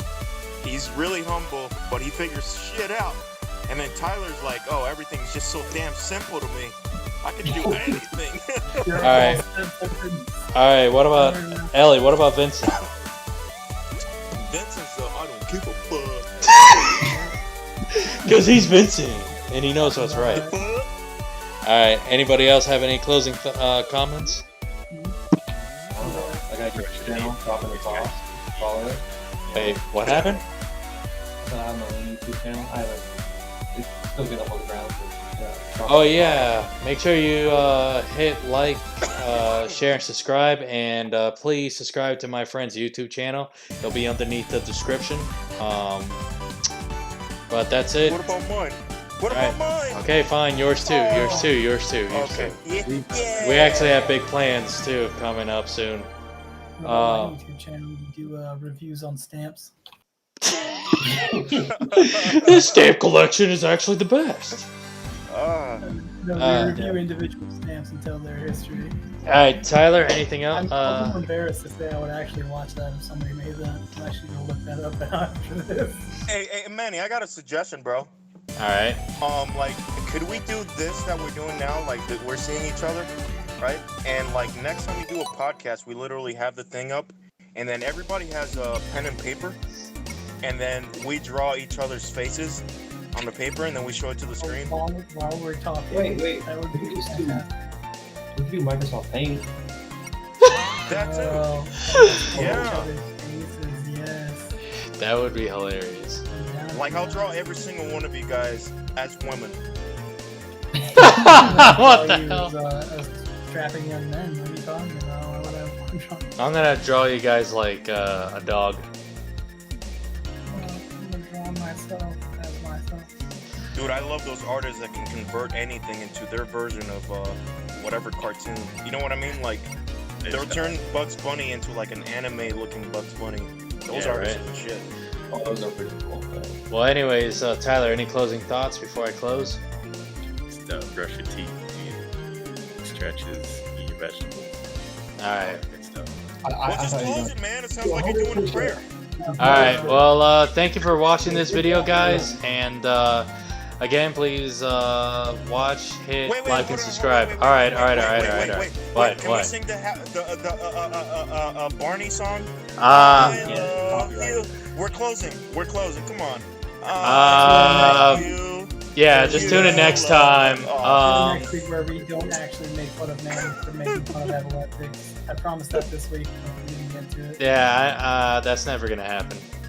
He's really humble, but he figures shit out. And then Tyler's like, oh, everything's just so damn simple to me. I can do anything. You're Alright. Alright, what about Ellie? What about Vincent? Vincent's I don't give a fuck. Because he's Vincent, and he knows what's right. Alright, anybody else have any closing comments? I don't know. I got your channel, dropping the sauce. Follow it. Wait, what happened? So I have my own YouTube channel. I haven't. It's still getting up on the ground. But, Oh yeah, make sure you hit like, share, and subscribe, and please subscribe to my friend's YouTube channel. It'll be underneath the description. But that's it. What about mine? What Alright. about mine? Okay, fine. Yours too. Yours too. Yours too. Yours Okay. too. Yeah. We actually have big plans too coming up soon. On my YouTube channel, we do reviews on stamps. This stamp collection is actually the best. No, we review individual stamps and tell their history. All right, Tyler. Anything else? I'm embarrassed to say I would actually watch that if somebody made that. I'm actually gonna look that up after this. Hey, Manny, I got a suggestion, bro. All right. Like, could we do this that we're doing now? Like, that we're seeing each other, right? And like, next time we do a podcast, we literally have the thing up, and then everybody has a pen and paper, and then we draw each other's faces on the paper, and then we show it to the screen. While we're talking. Wait. That would We be could just do. fantastic. We could do Microsoft Paint. That too. Oh, Yeah. each other's faces, yes. That would be hilarious. Like, I'll draw every single one of you guys as women. What the hell? Strapping young men. What are you talking about? I'm gonna draw you guys like a dog. I'm gonna draw myself as myself. Dude, I love those artists that can convert anything into their version of whatever cartoon. You know what I mean? Like, they'll turn Bugs Bunny into like an anime-looking Bugs Bunny. Those Yeah, artists right. are the shit. Oh, those are pretty cool. Well, anyways, Tyler, any closing thoughts before I close? Just brush your teeth, eat stretches, eat your vegetables. All right. Good stuff. Well, just close it, man. It sounds like you're doing a prayer. All right. Well, thank you for watching this video, guys, and again, please watch, hit Wait, like, and wait, subscribe. wait, All right. wait. What? Can we sing the Barney song? I love you. We're closing. Come on. You. Yeah, just tune in next time. Next week where we don't actually make fun of Manny for making fun of epileptics. I promised that this week. We didn't get to it. Yeah, that's never gonna happen.